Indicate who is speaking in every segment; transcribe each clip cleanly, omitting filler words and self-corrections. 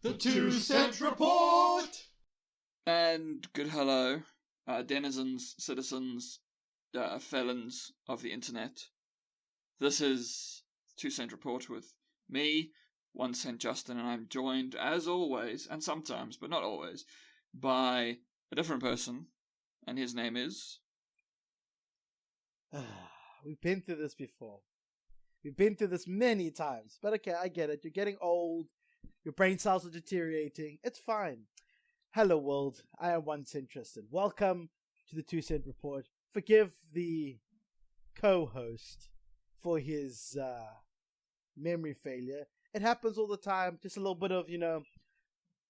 Speaker 1: The 2 Cent Report!
Speaker 2: And good hello, denizens, citizens, felons of the internet. This is 2 Cent Report with me, 1 Cent Justin, and I'm joined, as always, and sometimes, but not always, by a different person, and his name is...
Speaker 3: We've been through this before. We've been through this many times. But okay, I get it. You're getting old. Your brain cells are deteriorating. It's fine. Hello, world. I am 1 Cent Tristan. Welcome to the 2 Cent Report. Forgive the co-host for his memory failure. It happens all the time. Just a little bit of,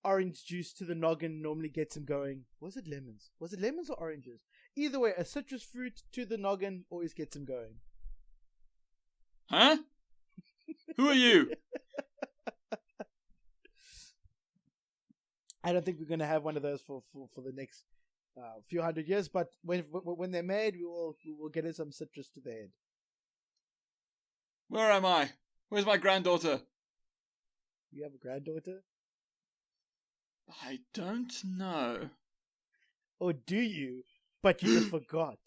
Speaker 3: orange juice to the noggin normally gets him going. Was it lemons? Was it lemons or oranges? Either way, a citrus fruit to the noggin always gets him going.
Speaker 2: Huh? Who are you?
Speaker 3: I don't think we're going to have one of those for the next few hundred years, but when they're made, we will get in some citrus to the head.
Speaker 2: Where am I? Where's my granddaughter?
Speaker 3: You have a granddaughter?
Speaker 2: I don't know.
Speaker 3: Or do you? But you just forgot.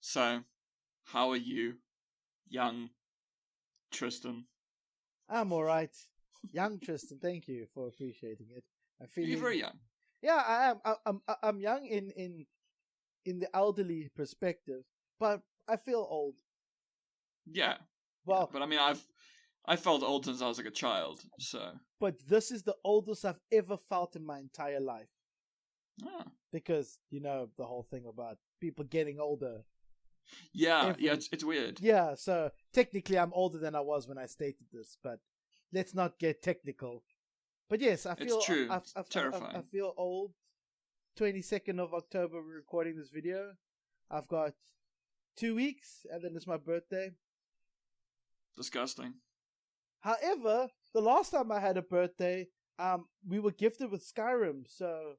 Speaker 2: So, how are you, young Tristan?
Speaker 3: I'm alright. Young Tristan, thank you for appreciating it.
Speaker 2: You're very young.
Speaker 3: Yeah, I am. I'm young in the elderly perspective, but I feel old.
Speaker 2: Yeah.
Speaker 3: Well,
Speaker 2: yeah, but I mean, I felt old since I was like a child, so.
Speaker 3: But this is the oldest I've ever felt in my entire life.
Speaker 2: Ah.
Speaker 3: Because the whole thing about people getting older.
Speaker 2: Yeah, it's weird.
Speaker 3: Yeah, so technically I'm older than I was when I stated this, but let's not get technical. But yes, I feel
Speaker 2: it's true.
Speaker 3: It's
Speaker 2: terrifying.
Speaker 3: I feel old. 22nd of October, we're recording this video. I've got 2 weeks, and then it's my birthday.
Speaker 2: Disgusting.
Speaker 3: However, the last time I had a birthday, we were gifted with Skyrim, so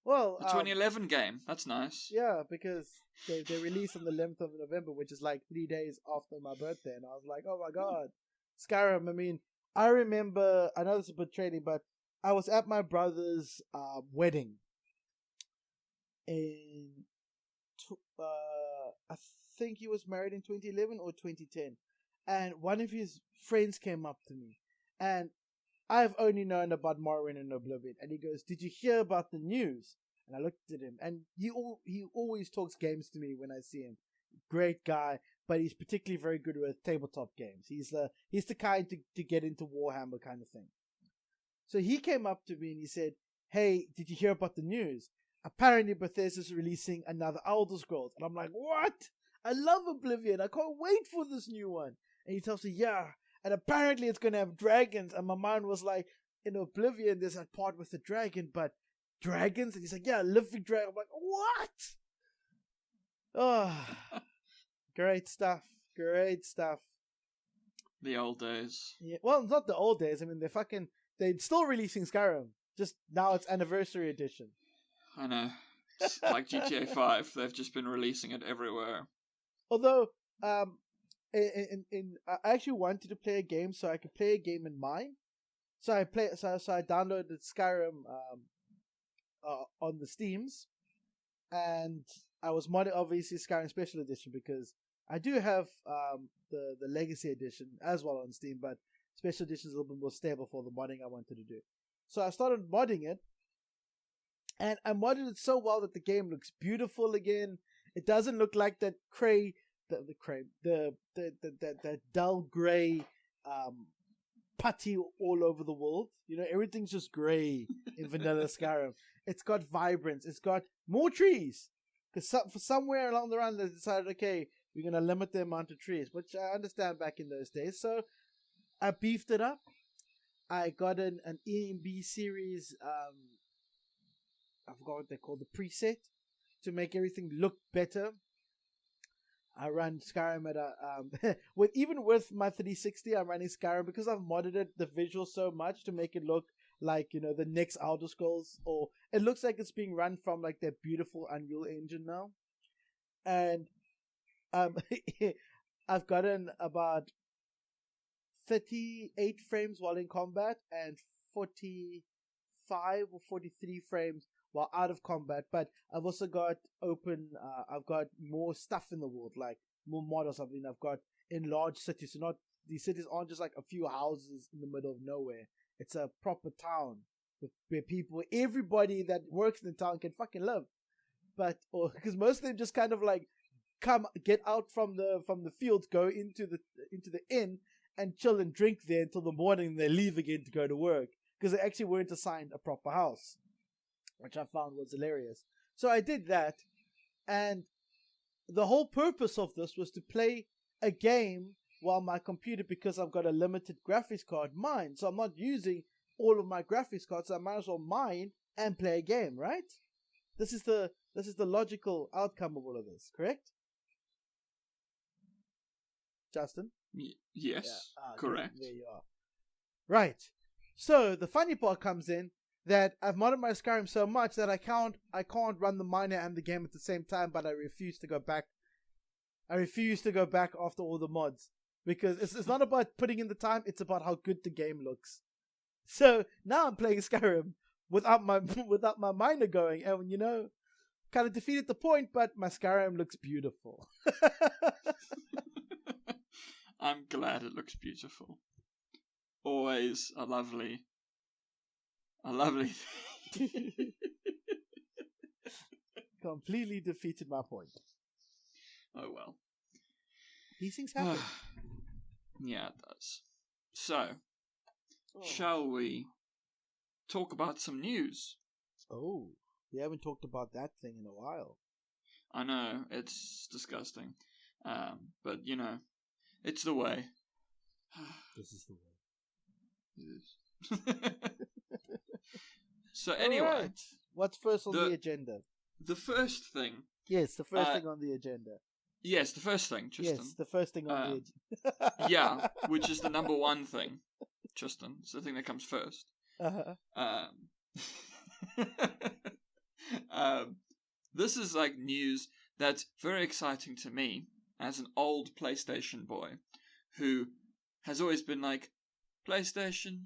Speaker 3: well,
Speaker 2: the 2011 game. That's nice.
Speaker 3: Yeah, because they released on the 11th of November, which is like 3 days after my birthday, and I was like, oh my god, Skyrim. I mean, I remember. I know this is a bit trading, but I was at my brother's wedding in. I think he was married in 2011 or 2010, and one of his friends came up to me, and I've only known about Morrowind and Oblivion, and he goes, "Did you hear about the news?" And I looked at him, and he always talks games to me when I see him. Great guy, but he's particularly very good with tabletop games. He's the kind to get into Warhammer kind of thing. So he came up to me and he said, "Hey, did you hear about the news? Apparently Bethesda's releasing another Elder Scrolls." And I'm like, "What? I love Oblivion. I can't wait for this new one." And he tells me, "Yeah, and apparently it's going to have dragons." And my mind was like, in Oblivion, there's that part with the dragon, but dragons? And he's like, "Yeah, living dragon." I'm like, what? Oh, great stuff. Great stuff.
Speaker 2: The old days.
Speaker 3: Yeah, well, not the old days. I mean, they're still releasing Skyrim. Just now it's Anniversary Edition.
Speaker 2: I know. It's like GTA 5. They've just been releasing it everywhere.
Speaker 3: Although, I actually wanted to play a game so I could play a game in mine. So I downloaded Skyrim on the Steams, and I was modding obviously Skyrim Special Edition because I do have the Legacy Edition as well on Steam, but Special Edition is a little bit more stable for the modding I wanted to do. So I started modding it, and I modded it so well that the game looks beautiful again. It doesn't look like that that dull gray putty all over the world. Everything's just gray in vanilla Skyrim. It's got vibrance. It's got more trees. Because for somewhere along the line they decided, okay, we're going to limit the amount of trees, which I understand back in those days. So I beefed it up. I got an EMB series, I forgot what they call the preset, to make everything look better. I run Skyrim at a even with my 360, I'm running Skyrim because I've modded it, the visual so much to make it look like the next Elder Scrolls, or it looks like it's being run from like their beautiful Unreal Engine now. And Um, I've gotten about 38 frames while in combat and 45 or 43 frames while out of combat. But I've also got I've got more stuff in the world, like more mod or something. I've got enlarged cities. So not these cities aren't just like a few houses in the middle of nowhere. It's a proper town where everybody that works in the town can fucking live. But because most of them just kind of like get out from the fields, go into the inn and chill and drink there until the morning, and they leave again to go to work because they actually weren't assigned a proper house, which I found was hilarious. So I did that, and the whole purpose of this was to play a game while my computer, because I've got a limited graphics card, mine. So I'm not using all of my graphics cards, so I might as well mine and play a game, right? This is the logical outcome of all of this, correct? Justin?
Speaker 2: Yes,
Speaker 3: yeah.
Speaker 2: correct.
Speaker 3: There you are. Right. So the funny part comes in that I've modded my Skyrim so much that I can't run the miner and the game at the same time, but I refuse to go back. I refuse to go back after all the mods because it's not about putting in the time, it's about how good the game looks. So now I'm playing Skyrim without my miner going, and kind of defeated the point, but my Skyrim looks beautiful.
Speaker 2: I'm glad it looks beautiful. Always a lovely thing.
Speaker 3: Completely defeated my point.
Speaker 2: Oh well.
Speaker 3: These things happen.
Speaker 2: Yeah, it does. So, shall we talk about some news?
Speaker 3: Oh, we haven't talked about that thing in a while.
Speaker 2: I know, it's disgusting. But, it's the way.
Speaker 3: This is the way.
Speaker 2: It is. So anyway.
Speaker 3: Right. What's first on the agenda?
Speaker 2: The first thing.
Speaker 3: Yes, the first thing on the agenda.
Speaker 2: Yes, the first thing, Tristan.
Speaker 3: Yes, the first thing on the agenda.
Speaker 2: Yeah, which is the number one thing, Tristan. It's the thing that comes first.
Speaker 3: Uh-huh.
Speaker 2: This is like news that's very exciting to me as an old PlayStation boy who has always been like, PlayStation,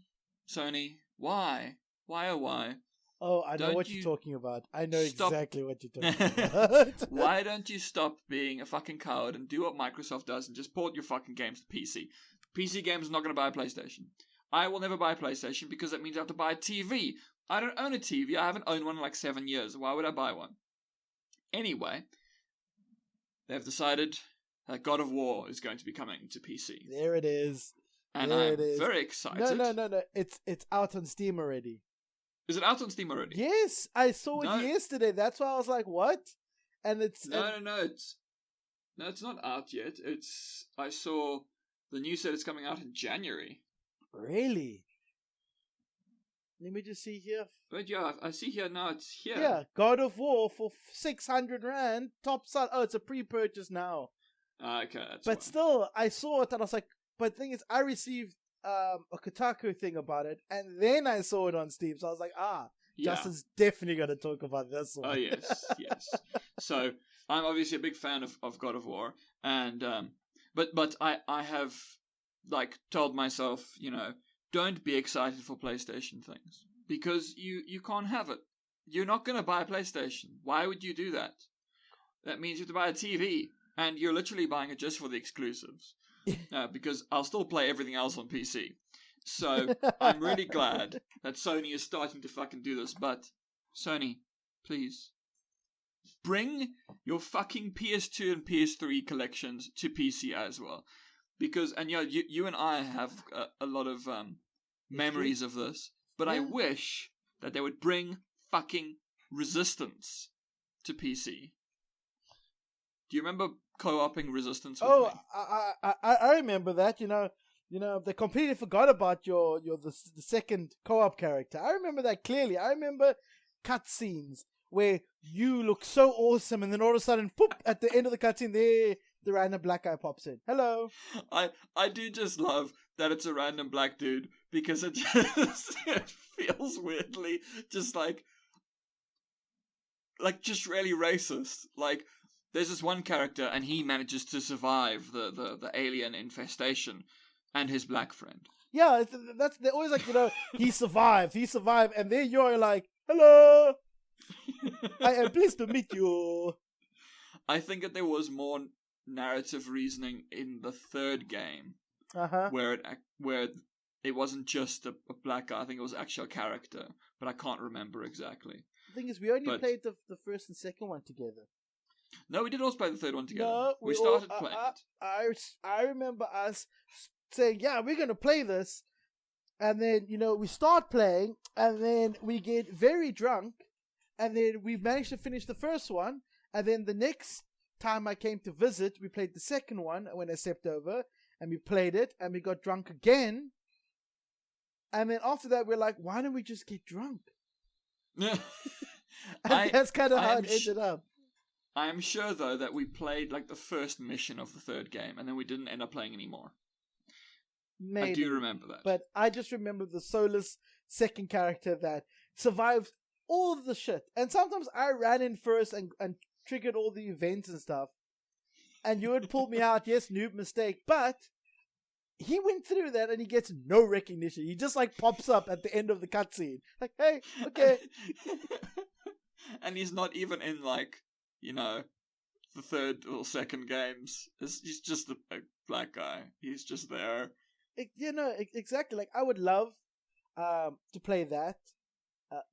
Speaker 2: Sony, why? Why oh why?
Speaker 3: Oh, I know what you're talking about. I know exactly what you're talking about.
Speaker 2: Why don't you stop being a fucking coward and do what Microsoft does and just port your fucking games to PC? PC games are not going to buy a PlayStation. I will never buy a PlayStation because that means I have to buy a TV. I don't own a TV. I haven't owned one in like 7 years. Why would I buy one? Anyway, they've decided that God of War is going to be coming to PC.
Speaker 3: There it is.
Speaker 2: And I'm very excited.
Speaker 3: No. It's out on Steam already.
Speaker 2: Is it out on Steam already?
Speaker 3: Yes, I saw it yesterday. That's why I was like, "What?" And it's
Speaker 2: no. It's not out yet. I saw the news said it's coming out in January.
Speaker 3: Really? Let me just see here.
Speaker 2: But yeah, I see here now. It's here.
Speaker 3: Yeah, God of War for 600 rand. Top side. Oh, it's a pre-purchase now.
Speaker 2: Okay, that's.
Speaker 3: But still, I saw it and I was like, "But the thing is, I received a Kotaku thing about it, and then I saw it on Steam." So I was like, Justin's definitely going to talk about this one.
Speaker 2: Oh yes. So I'm obviously a big fan of God of War, and but I have like told myself, don't be excited for PlayStation things because you can't have it. You're not going to buy a PlayStation. Why would you do that? That means you have to buy a TV, and you're literally buying it just for the exclusives. Because I'll still play everything else on PC. So I'm really glad that Sony is starting to fucking do this. But Sony, please bring your fucking PS2 and PS3 collections to PC as well. Because you and I have a lot of memories of this. But I wish that they would bring fucking Resistance to PC. Do you remember co-oping Resistance with me?
Speaker 3: I remember that. They completely forgot about the second co-op character. I remember that clearly. I remember cutscenes where you look so awesome, and then all of a sudden, poop! At the end of the cutscene, there the random black guy pops in. Hello.
Speaker 2: I do just love that it's a random black dude because it feels weirdly just like just really racist. Like there's this one character, and he manages to survive the alien infestation, and his black friend.
Speaker 3: Yeah, they're always like, he survived, and then you're like, hello, I am pleased to meet you.
Speaker 2: I think that there was more narrative reasoning in the third game, where it wasn't just a black guy. I think it was actually a character, but I can't remember exactly.
Speaker 3: The thing is, we only played the first and second one together.
Speaker 2: No, we did also play the third one together.
Speaker 3: No,
Speaker 2: we started playing it.
Speaker 3: I remember us saying, yeah, we're going to play this. And then, we start playing, and then we get very drunk, and then we managed to finish the first one. And then the next time I came to visit, we played the second one when I stepped over, and we played it, and we got drunk again. And then after that, we're like, why don't we just get drunk? And that's kind of how it ended up.
Speaker 2: I am sure, though, that we played like the first mission of the third game, and then we didn't end up playing anymore.
Speaker 3: Maybe.
Speaker 2: I do remember that.
Speaker 3: But I just remember the soulless second character that survived all of the shit. And sometimes I ran in first and triggered all the events and stuff. And you would pull me out, yes, noob mistake. But he went through that and he gets no recognition. He just like pops up at the end of the cutscene. Like, hey, okay.
Speaker 2: And he's not even in like, the third or second games. He's just a black guy. He's just there.
Speaker 3: Exactly. Like, I would love to play that.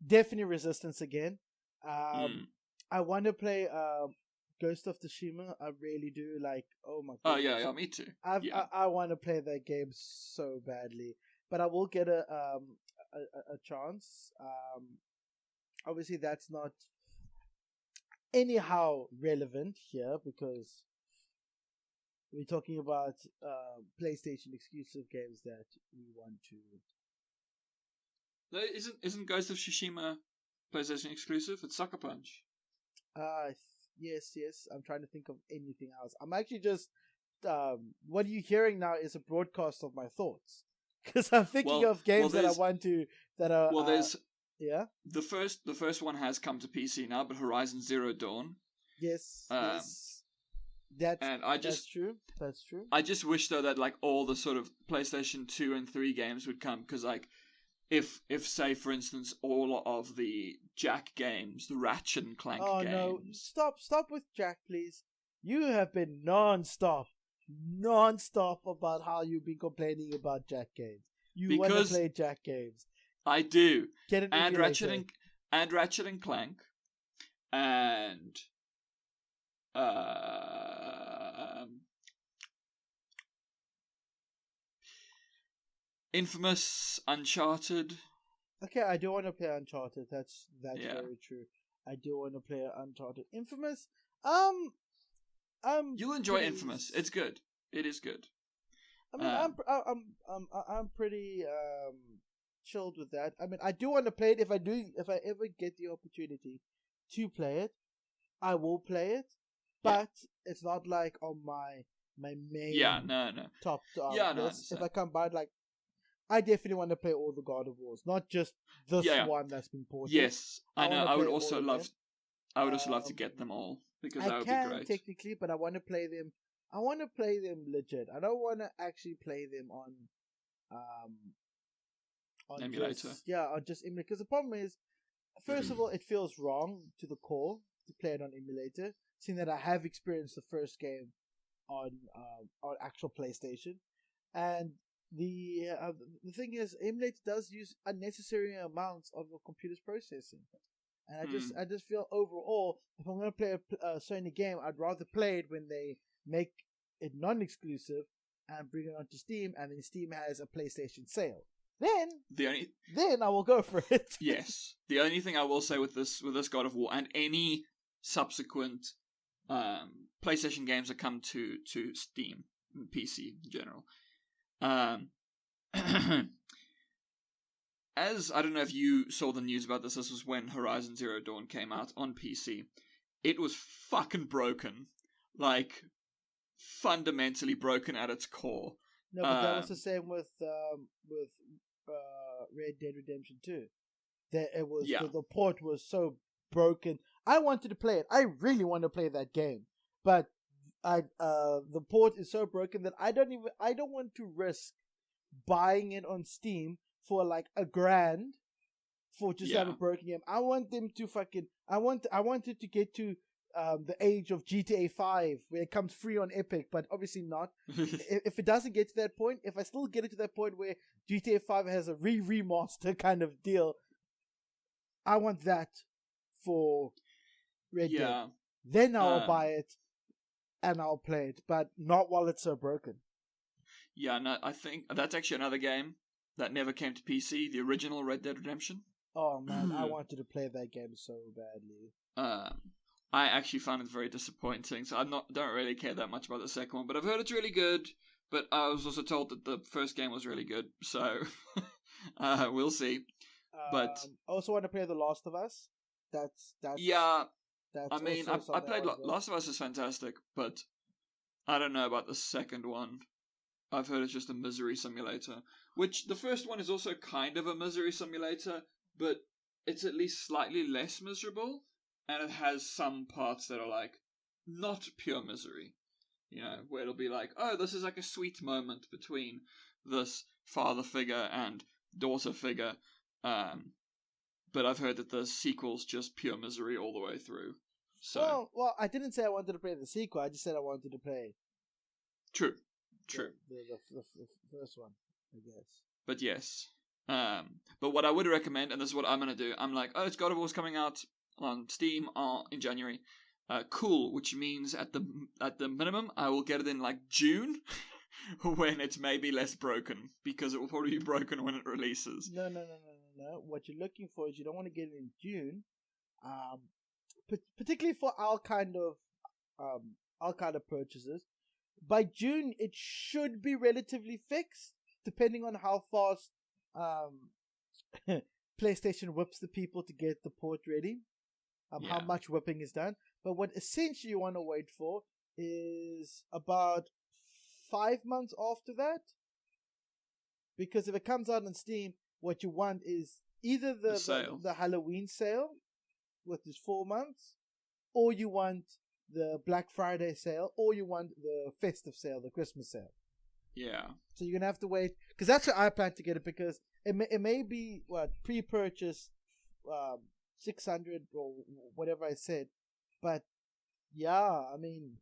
Speaker 3: Definitely Resistance again. I want to play Ghost of Tsushima. I really do. Like, oh my god.
Speaker 2: Oh yeah, me too.
Speaker 3: I want to play that game so badly, but I will get a chance. Obviously, that's not anyhow relevant here because we're talking about PlayStation exclusive games that we want to.
Speaker 2: Isn't Ghost of Tsushima PlayStation exclusive? It's Sucker Punch.
Speaker 3: Yes. I'm trying to think of anything else. I'm actually just what you're hearing now is a broadcast of my thoughts because I'm thinking of games that I want to that are.
Speaker 2: Well, there's
Speaker 3: the
Speaker 2: first one has come to PC now, but Horizon Zero Dawn.
Speaker 3: Yes. That's true. That's true.
Speaker 2: I just wish though that like all the sort of PlayStation 2 and 3 games would come because like if say for instance all of the Jack games, the Ratchet and Clank games.
Speaker 3: No, stop with Jack, please. You have been non-stop about how you've been complaining about Jack games. You want to play Jack games.
Speaker 2: I do.
Speaker 3: Get it
Speaker 2: and Ratchet and Clank and Infamous, Uncharted.
Speaker 3: Okay, I do want to play Uncharted. That's very true. I do want to play Uncharted. Infamous.
Speaker 2: You'll enjoy Infamous. It's good. It is good.
Speaker 3: I mean, I'm pretty chilled with that. I mean, I do want to play it. If I ever get the opportunity to play it, I will play it. But it's not like on my main top list. If I come by, like, I definitely want to play all the God of Wars, not just this one that's been ported.
Speaker 2: Yes, I know. I would also love to get them all because that would be great.
Speaker 3: Technically, but I want to play them. I want to play them legit. I don't want to actually play them on
Speaker 2: emulator.
Speaker 3: On just emulator. Because the problem is, first of all, it feels wrong to the core to play it on emulator, seeing that I have experienced the first game on actual PlayStation, and the thing is, emulator does use unnecessary amounts of the computer's processing, and I just feel overall, if I'm going to play a Sony game, I'd rather play it when they make it non-exclusive and bring it onto Steam, and then Steam has a PlayStation sale. Then I will go for it.
Speaker 2: Yes, the only thing I will say with this God of War and any subsequent PlayStation games that come to Steam and PC in general. As I don't know if you saw the news about this. This was when Horizon Zero Dawn came out on PC. It was fucking broken, like fundamentally broken at its core.
Speaker 3: No, but that was the same with Red Dead Redemption 2. That it was the port was so broken. I wanted to play it. I really want to play that game, but the port is so broken that I don't want to risk buying it on Steam for like $1,000 for just have a broken game. I want them to I want it to get to the age of GTA 5 where it comes free on Epic, but obviously not. If it doesn't get to that point, if I still get it to that point where GTA 5 has a remaster kind of deal, I want that for Red Dead. Then I'll buy it and I'll play it, but not while it's so broken.
Speaker 2: Yeah, no, I think that's actually another game that never came to PC, the original Red Dead Redemption.
Speaker 3: Oh man, I wanted to play that game so badly.
Speaker 2: I actually found it very disappointing, so don't really care that much about the second one, but I've heard it's really good, but I was also told that the first game was really good, so we'll see. But
Speaker 3: I also want to play The Last of Us. That's
Speaker 2: I mean, I played Last of Us is fantastic, but I don't know about the second one. I've heard it's just a misery simulator, which the first one is also kind of a misery simulator, but it's at least slightly less miserable, and it has some parts that are like not pure misery, you know, where it'll be like, oh, this is like a sweet moment between this father figure and daughter figure, but I've heard that the sequel's just pure misery all the way through. So
Speaker 3: well, I didn't say I wanted to play the sequel. I just said I wanted to play.
Speaker 2: True.
Speaker 3: The first one, I guess.
Speaker 2: But yes. But what I would recommend, and this is what I'm gonna do, I'm like, oh, it's God of War's coming out on Steam in January. Cool, which means at the minimum, I will get it in like June, when it's maybe less broken, because it will probably be broken when it releases.
Speaker 3: No. What you're looking for is you don't want to get it in June, particularly for our kind of purchases. By June, it should be relatively fixed, depending on how fast PlayStation whips the people to get the port ready. How much whipping is done. But what essentially you want to wait for is about 5 months after that. Because if it comes out on Steam, what you want is either the Halloween sale, which is 4 months, or you want the Black Friday sale, or you want the festive sale, the Christmas sale.
Speaker 2: Yeah.
Speaker 3: So you're going to have to wait, because that's how I plan to get it, because it may be, pre-purchase 600 or whatever I said, but yeah, I mean,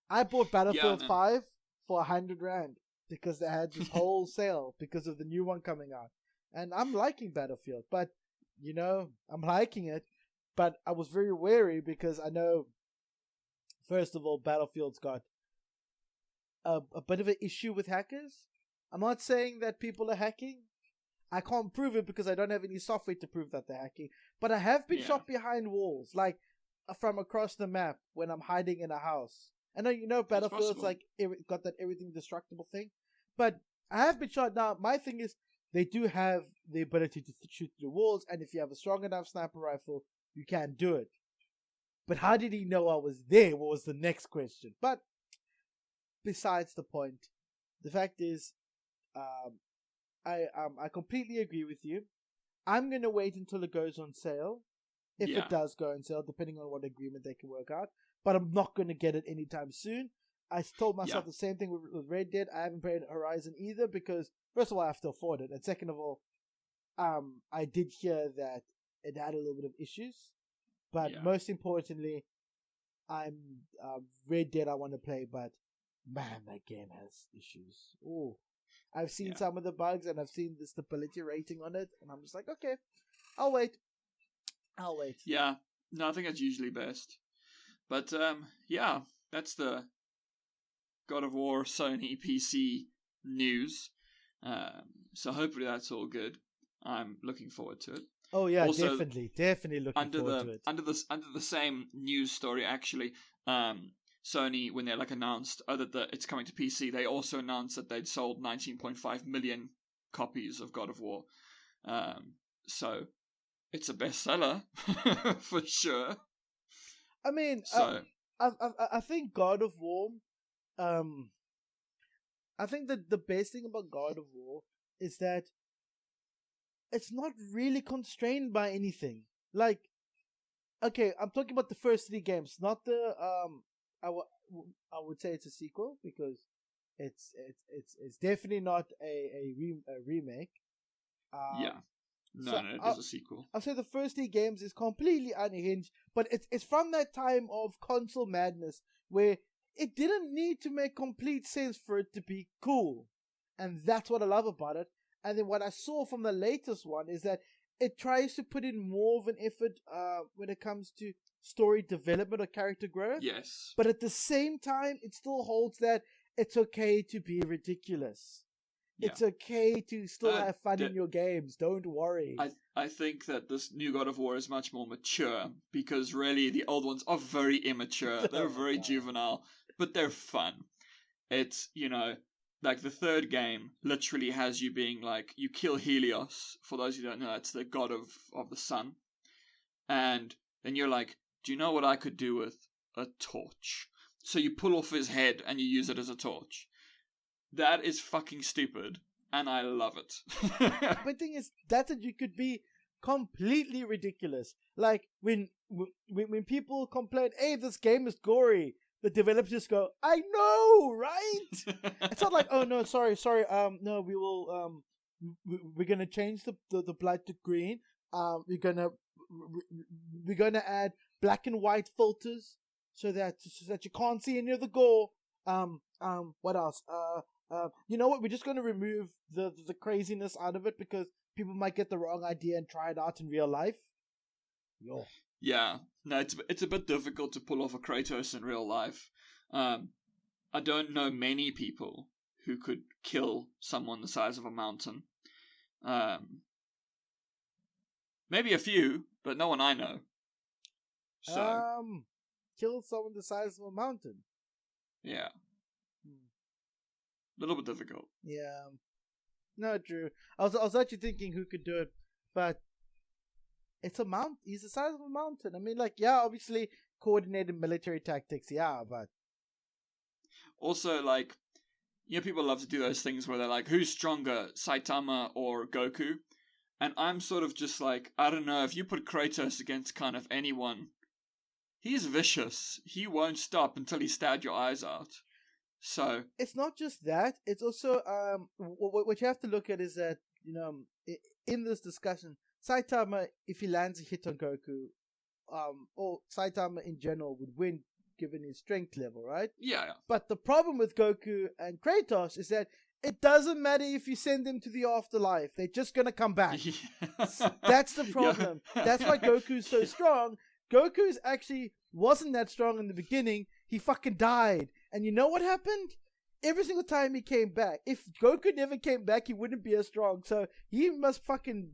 Speaker 3: I bought Battlefield 5 for R100 because they had this whole sale because of the new one coming out. And I'm liking Battlefield, but, I'm liking it, but I was very wary because I know, first of all, Battlefield's got a bit of an issue with hackers. I'm not saying that people are hacking. I can't prove it because I don't have any software to prove that they're hacking. But I have been shot behind walls, like from across the map when I'm hiding in a house. I know, Battlefield's like got that everything destructible thing, but I have been shot. Now my thing is they do have the ability to shoot through walls, and if you have a strong enough sniper rifle, you can do it. But how did he know I was there? What was the next question? But besides the point, the fact is, I completely agree with you. I'm gonna wait until it goes on sale, if it does go on sale, depending on what agreement they can work out. But I'm not gonna get it anytime soon. I told myself the same thing with Red Dead. I haven't played Horizon either because, first of all, I have to afford it, and second of all, I did hear that it had a little bit of issues. But most importantly, I'm Red Dead I want to play, but man, that game has issues. Ooh. I've seen some of the bugs and I've seen the stability rating on it, and I'm just like, okay, I'll wait.
Speaker 2: Yeah, no, I think that's usually best. But that's the God of War Sony PC news. So hopefully that's all good. I'm looking forward to it.
Speaker 3: Oh yeah, also, definitely looking forward to it.
Speaker 2: Under the same news story, actually, Sony, when they announced that it's coming to PC, they also announced that they'd sold 19.5 million copies of God of War. So it's a bestseller for sure.
Speaker 3: I mean, I think God of War. I think that the best thing about God of War is that it's not really constrained by anything. Like, okay, I'm talking about the first 3 games, not the I would say it's a sequel because it's definitely not a remake.
Speaker 2: Yeah.
Speaker 3: So
Speaker 2: No, it is a sequel.
Speaker 3: I'll say the first 3 games is completely unhinged, but it's from that time of console madness where it didn't need to make complete sense for it to be cool. And that's what I love about it. And then what I saw from the latest one is that it tries to put in more of an effort when it comes to story development or character growth.
Speaker 2: Yes.
Speaker 3: But at the same time, it still holds that it's okay to be ridiculous. Yeah. It's okay to still have fun in your games. Don't worry.
Speaker 2: I think that this new God of War is much more mature because really the old ones are very immature. They're very juvenile, but they're fun. It's, like the third game literally has you being like, you kill Helios. For those who don't know, it's the god of the sun. And then you're like, do you know what I could do with a torch? So you pull off his head and you use it as a torch. That is fucking stupid, and I love it.
Speaker 3: The thing is, that's it. You could be completely ridiculous. Like when people complain, "Hey, this game is gory," the developers just go, "I know, right?" It's not like, "Oh no, sorry. No, we will. We're gonna change the blood to green. We're gonna add black and white filters so that you can't see any of the gore. What else? You know what? We're just going to remove the craziness out of it because people might get the wrong idea and try it out in real life." Yo.
Speaker 2: Yeah, no, it's a bit difficult to pull off a Kratos in real life. I don't know many people who could kill someone the size of a mountain. Maybe a few, but no one I know. So.
Speaker 3: Kill someone the size of a mountain.
Speaker 2: Yeah. A little bit difficult.
Speaker 3: Yeah. No, true. I was actually thinking who could do it, but it's a mount. He's the size of a mountain. I mean, like, yeah, obviously coordinated military tactics, yeah, but
Speaker 2: also, like, people love to do those things where they're like, who's stronger, Saitama or Goku? And I'm sort of just like, I don't know, if you put Kratos against kind of anyone, he's vicious. He won't stop until he stabbed your eyes out. So
Speaker 3: it's not just that. It's also what you have to look at is that in this discussion, Saitama, if he lands a hit on Goku, or Saitama in general would win given his strength level, right?
Speaker 2: Yeah.
Speaker 3: But the problem with Goku and Kratos is that it doesn't matter if you send them to the afterlife; they're just gonna come back. That's the problem. Yeah. That's why Goku's so strong. Goku's actually wasn't that strong in the beginning. He fucking died. And you know what happened? Every single time he came back. If Goku never came back, he wouldn't be as strong. So he must fucking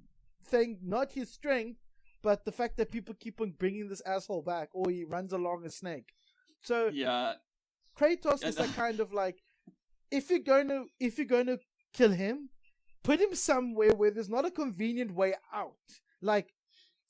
Speaker 3: thank not his strength, but the fact that people keep on bringing this asshole back, or he runs along a snake. So
Speaker 2: yeah,
Speaker 3: Kratos is that kind of like, if you're going to kill him, put him somewhere where there's not a convenient way out. Like,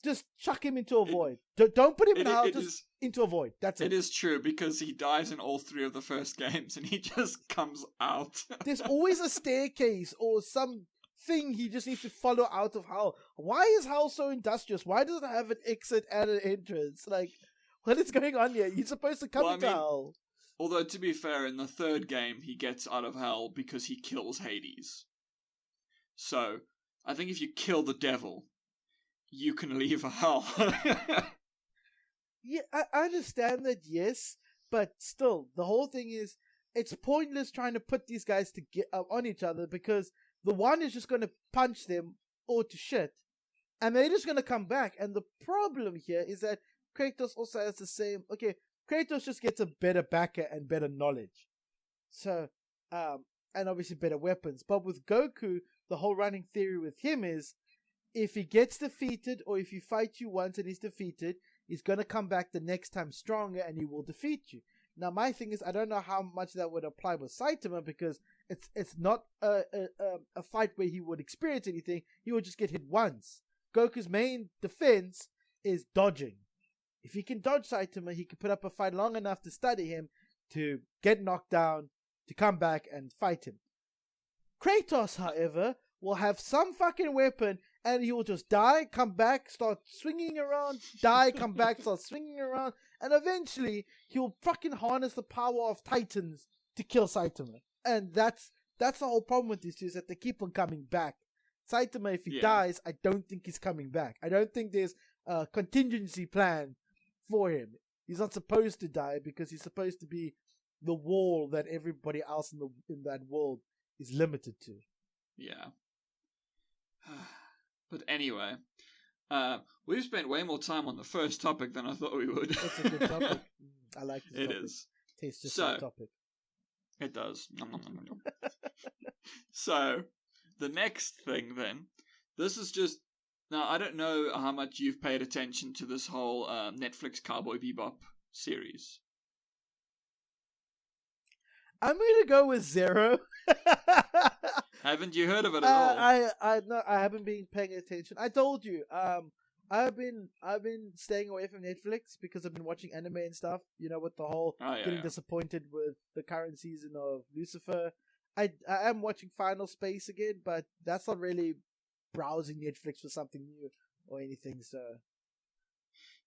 Speaker 3: just chuck him into a void. Don't put him in hell, just into a void. That's it.
Speaker 2: It is true, because he dies in all 3 of the first games, and he just comes out.
Speaker 3: There's always a staircase or some thing he just needs to follow out of hell. Why is hell so industrious? Why does it have an exit and an entrance? Like, what is going on here? You're supposed to come into hell.
Speaker 2: Although, to be fair, in the 3rd game, he gets out of hell because he kills Hades. So, I think if you kill the devil, you can leave hell.
Speaker 3: Yeah, I understand that, yes, but still, the whole thing is, it's pointless trying to put these guys to get on each other, because the one is just going to punch them all to shit, and they're just going to come back. And the problem here is that Kratos also has the same. Okay, Kratos just gets a better backer and better knowledge, so and obviously better weapons. But with Goku, the whole running theory with him is, if he gets defeated, or if you fight you once and he's defeated, he's going to come back the next time stronger and he will defeat you. Now, my thing is, I don't know how much that would apply with Saitama, because it's not a fight where he would experience anything. He would just get hit once. Goku's main defense is dodging. If he can dodge Saitama, he can put up a fight long enough to study him, to get knocked down, to come back and fight him. Kratos, however, will have some fucking weapon, and he will just die, come back, start swinging around, die, come back, start swinging around, and eventually he'll fucking harness the power of Titans to kill Saitama. And that's the whole problem with these two, is that they keep on coming back. Saitama, if he dies, I don't think he's coming back. I don't think there's a contingency plan for him. He's not supposed to die because he's supposed to be the wall that everybody else in that world is limited to.
Speaker 2: Yeah. But anyway, we've spent way more time on the first topic than I thought we would.
Speaker 3: It's a good topic. I like this topic.
Speaker 2: It is.
Speaker 3: Tastes just like a topic.
Speaker 2: It does. So, the next thing then, this is just... Now, I don't know how much you've paid attention to this whole Netflix Cowboy Bebop series.
Speaker 3: I'm going to go with 0.
Speaker 2: Haven't you heard of it at all?
Speaker 3: No, I haven't been paying attention. I told you, I've been staying away from Netflix because I've been watching anime and stuff. You know, with the whole getting disappointed with the current season of Lucifer. I am watching Final Space again, but that's not really browsing Netflix for something new or anything. So,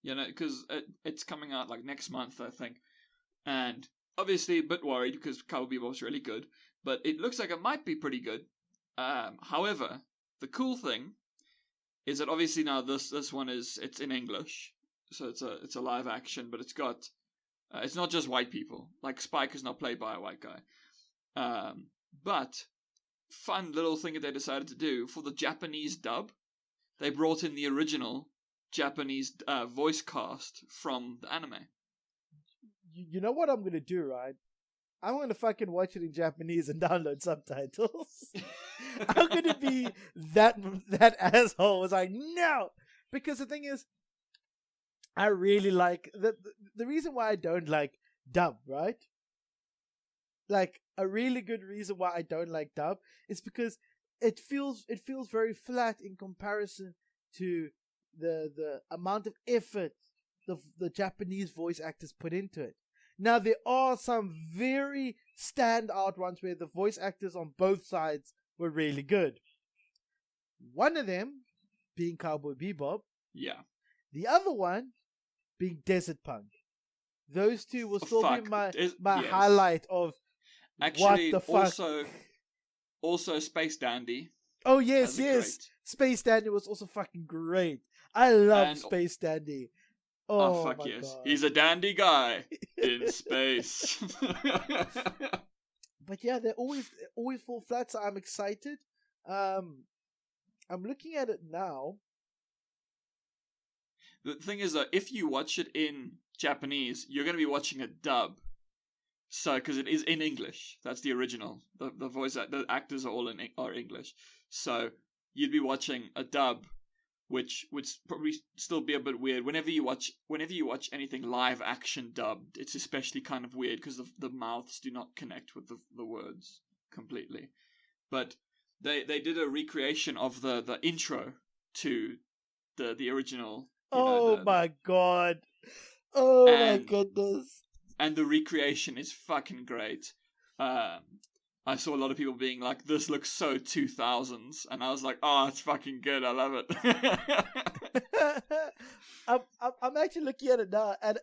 Speaker 2: you know, because it's coming out like next month, I think, and obviously a bit worried because Cowboy Bebop's really good, but it looks like it might be pretty good. However, the cool thing is that obviously now this one it's in English, so it's a live action, but it's got it's not just white people. Like Spike is not played by a white guy, but fun little thing that they decided to do for the Japanese dub, they brought in the original Japanese voice cast from the anime.
Speaker 3: You know what I'm gonna do, right? I'm gonna fucking watch it in Japanese and download subtitles. I'm gonna be that asshole. Was like, no, because the thing is, I really like the reason why I don't like dub, right? Like, a really good reason why I don't like dub is because it feels very flat in comparison to the amount of effort the Japanese voice actors put into it. Now, there are some very standout ones where the voice actors on both sides were really good. One of them being Cowboy Bebop.
Speaker 2: Yeah.
Speaker 3: The other one being Desert Punk. Those two will still be my highlight of
Speaker 2: actually,
Speaker 3: what the fuck.
Speaker 2: Also Space Dandy.
Speaker 3: Oh, yes. Space Dandy was also fucking great. I love Space Dandy. Oh fuck yes. God.
Speaker 2: He's a dandy guy in space.
Speaker 3: But yeah, they're always full flat, so I'm excited. I'm looking at it now.
Speaker 2: The thing is that if you watch it in Japanese, you're going to be watching a dub. So, because it is in English, that's the original. The voice, the actors are all are English. So you'd be watching a dub, which would probably still be a bit weird. Whenever you watch anything live action dubbed, it's especially kind of weird because the mouths do not connect with the words completely. But they did a recreation of the intro to the original.
Speaker 3: My god! Oh my goodness!
Speaker 2: And the recreation is fucking great. I saw a lot of people being like, "This looks so 2000s," and I was like, "Oh, it's fucking good. I love it."
Speaker 3: I'm actually looking at it now, and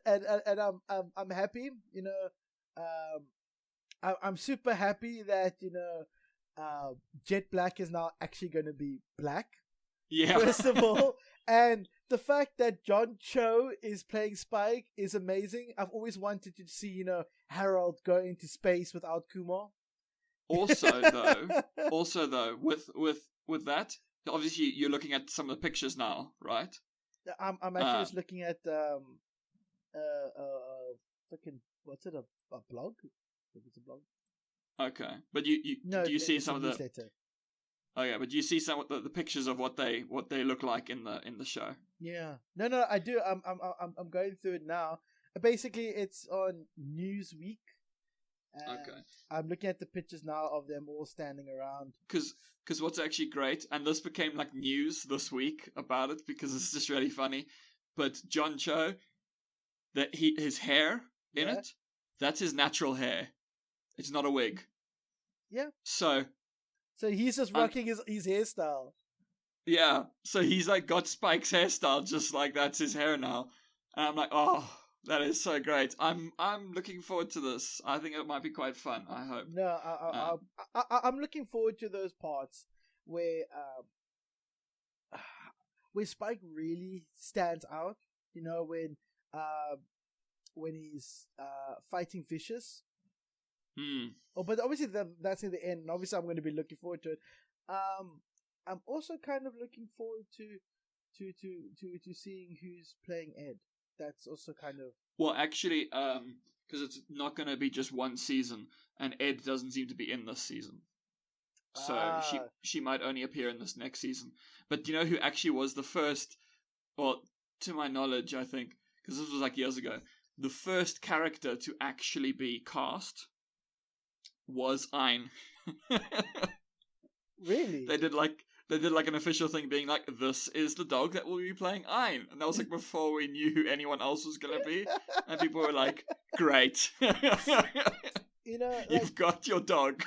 Speaker 3: I'm happy. You know, I'm super happy that Jet Black is now actually going to be black.
Speaker 2: Yeah.
Speaker 3: First of all, and the fact that John Cho is playing Spike is amazing. I've always wanted to see, Harold go into space without Kumar.
Speaker 2: Also though, with that, obviously you're looking at some of the pictures now, right?
Speaker 3: I'm actually just looking at fucking what's it, a blog? I think it's a blog.
Speaker 2: Okay, but do you see some of the newsletter. Okay, but do you see some of the pictures of what they look like in the show?
Speaker 3: Yeah, no, I do. I'm going through it now. Basically, it's on Newsweek.
Speaker 2: Okay.
Speaker 3: I'm looking at the pictures now of them all standing around.
Speaker 2: Because what's actually great, and this became like news this week about it because it's just really funny. But John Cho, his hair in it, that's his natural hair. It's not a wig.
Speaker 3: Yeah.
Speaker 2: So
Speaker 3: he's just rocking his hairstyle.
Speaker 2: Yeah, so he's like got Spike's hairstyle just like that's his hair now. And I'm like, oh, that is so great. I'm looking forward to this. I think it might be quite fun, I hope.
Speaker 3: No, I'm looking forward to those parts where where Spike really stands out. You know, when he's fighting Vicious. Oh, but obviously that's in the end. And obviously, I'm going to be looking forward to it. I'm also kind of looking forward to seeing who's playing Ed. That's also kind of
Speaker 2: Well, actually, because it's not going to be just one season, and Ed doesn't seem to be in this season, so she might only appear in this next season. But do you know who actually was the first? Well, to my knowledge, I think because this was like years ago, the first character to actually be cast was Ein.
Speaker 3: Really?
Speaker 2: They did like an official thing being like, this is the dog that will be playing Ein. And that was like before we knew who anyone else was going to be. And people were like, great.
Speaker 3: You know, like,
Speaker 2: you've got your dog.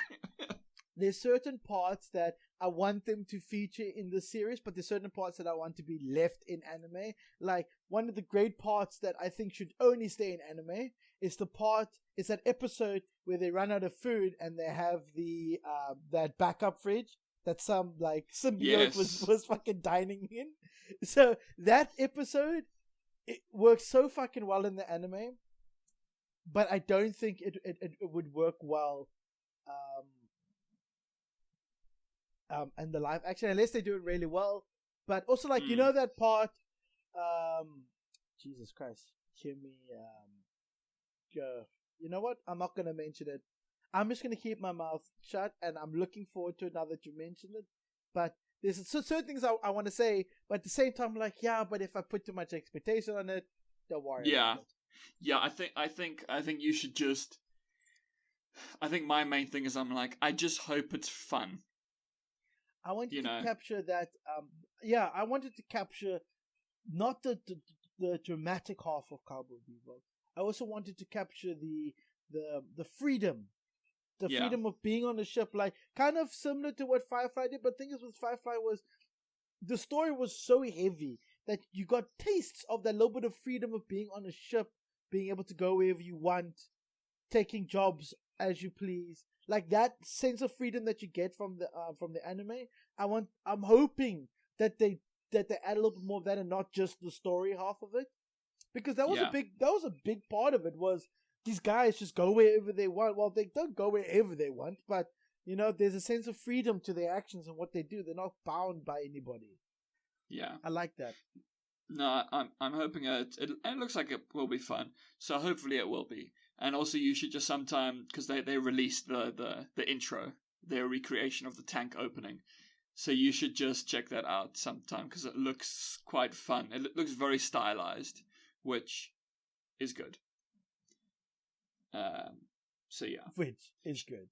Speaker 3: There's certain parts that I want them to feature in the series, but there's certain parts that I want to be left in anime. Like, one of the great parts that I think should only stay in anime is it's that episode where they run out of food and they have the that backup fridge that some like symbiote was fucking dining in. So that episode, it works so fucking well in the anime, but I don't think it would work well and the live action, unless they do it really well. But also, like, you know that part, Jesus Christ, hear me, go. You know what? I'm not going to mention it. I'm just going to keep my mouth shut, and I'm looking forward to it now that you mentioned it. But there's certain things I want to say, but at the same time, like, yeah, but if I put too much expectation on it, don't worry about it.
Speaker 2: Yeah, I think you should just... I think my main thing is I'm like, I just hope it's fun.
Speaker 3: I want to capture that. I wanted to capture not the dramatic half of Cowboy Bebop. I also wanted to capture the freedom, freedom of being on the ship, like kind of similar to what Firefly did. But the thing is, with Firefly was the story was so heavy that you got tastes of that little bit of freedom of being on a ship, being able to go wherever you want, taking jobs as you please. Like that sense of freedom that you get from the anime, I'm hoping that they add a little bit more of that and not just the story half of it, because that was a big part of it. Was these guys just go wherever they want? Well, they don't go wherever they want, but there's a sense of freedom to their actions and what they do. They're not bound by anybody.
Speaker 2: Yeah,
Speaker 3: I like that.
Speaker 2: No, I'm hoping it looks like it will be fun. So hopefully it will be. And also, you should just sometime, because they released the intro, their recreation of the tank opening. So you should just check that out sometime, because it looks quite fun. It looks very stylized, which is good. So yeah.
Speaker 3: Which is good.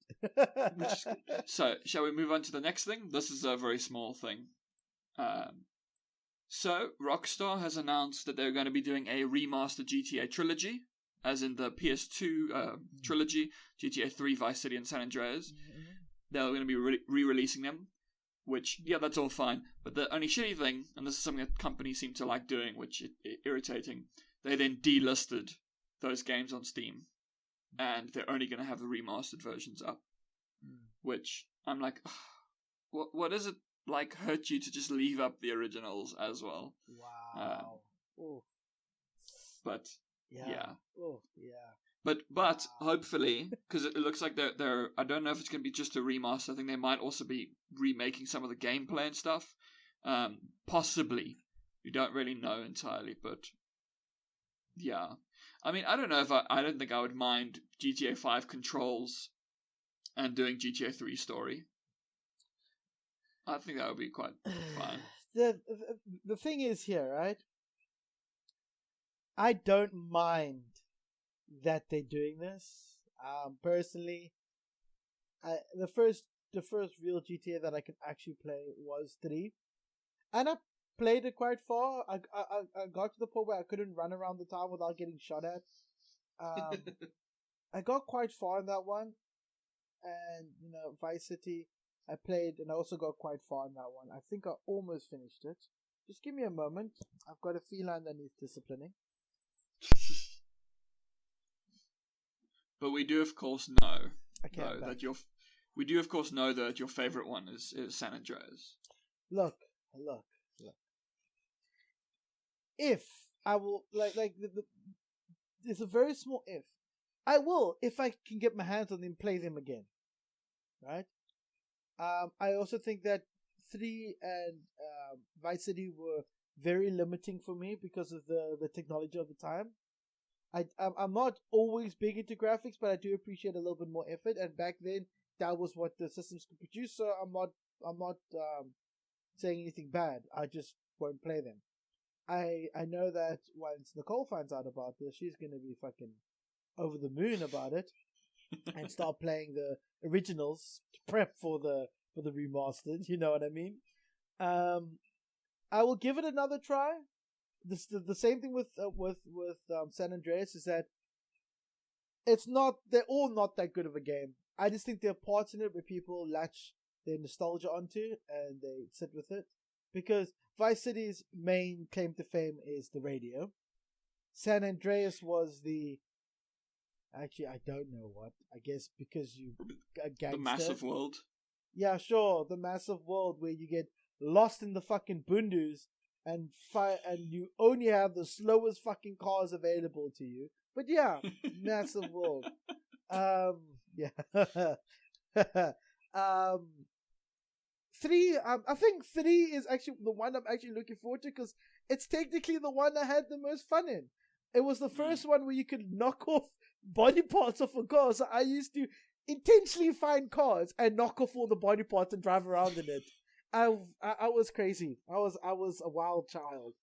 Speaker 2: So, shall we move on to the next thing? This is a very small thing. So, Rockstar has announced that they're going to be doing a remastered GTA Trilogy, as in the PS2 trilogy, GTA 3, Vice City, and San Andreas. They're going to be re-releasing them, which, yeah, that's all fine. But the only shitty thing, and this is something that companies seem to like doing, which is irritating, they then delisted those games on Steam, and they're only going to have the remastered versions up. Which, I'm like, what does it like hurt you to just leave up the originals as well?
Speaker 3: Wow.
Speaker 2: But... Yeah.
Speaker 3: Oh, yeah.
Speaker 2: But hopefully, because it looks like they're I don't know if it's going to be just a remaster. I think they might also be remaking some of the gameplay and stuff. Possibly. You don't really know entirely, but yeah. I mean, I don't know if I don't think I would mind GTA 5 controls and doing GTA 3 story. I think that would be quite fun.
Speaker 3: The thing is here, right? I don't mind that they're doing this. Personally, the first real GTA that I could actually play was 3, and I played it quite far. I got to the point where I couldn't run around the town without getting shot at. I got quite far in that one, and Vice City. I played, and I also got quite far in that one. I think I almost finished it. Just give me a moment. I've got a feline that needs disciplining.
Speaker 2: But we do, of course, know that your favorite one is San Andreas.
Speaker 3: Look. If I will, it's a very small if. I will, if I can get my hands on them, play them again. Right? I also think that 3 and Vice City were very limiting for me because of the technology of the time. I'm not always big into graphics, but I do appreciate a little bit more effort. And back then, that was what the systems could produce. So I'm not saying anything bad. I just won't play them. I know that once Nicole finds out about this, she's gonna be fucking over the moon about it and start playing the originals to prep for the remastered. You know what I mean? I will give it another try. The same thing with San Andreas is that they're all not that good of a game. I just think there are parts in it where people latch their nostalgia onto and they sit with it. Because Vice City's main claim to fame is the radio. San Andreas was actually, I don't know what. I guess because you a gangster.
Speaker 2: The massive world.
Speaker 3: Yeah, sure. The massive world where you get lost in the fucking bundus and you only have the slowest fucking cars available to you. But yeah, massive world. Yeah. 3, I think 3 is actually the one I'm actually looking forward to because it's technically the one I had the most fun in. It was the first one where you could knock off body parts off a car. So I used to intentionally find cars and knock off all the body parts and drive around in it. I was crazy. I was a wild child.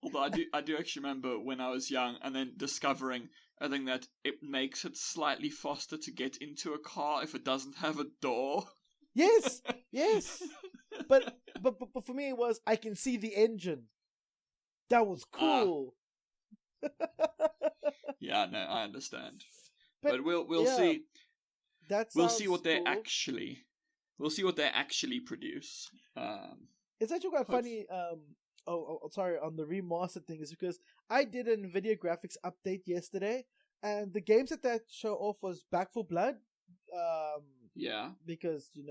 Speaker 2: Although I do actually remember when I was young and then discovering I think that it makes it slightly faster to get into a car if it doesn't have a door.
Speaker 3: Yes. But for me it was I can see the engine. That was cool.
Speaker 2: Yeah, no, I understand. But we'll see. We'll see what they actually. We'll see what they actually produce.
Speaker 3: It's actually quite funny. Sorry, on the remastered thing is because I did an NVIDIA graphics update yesterday, and the games that show off was Back 4 Blood.
Speaker 2: Yeah. Because
Speaker 3: you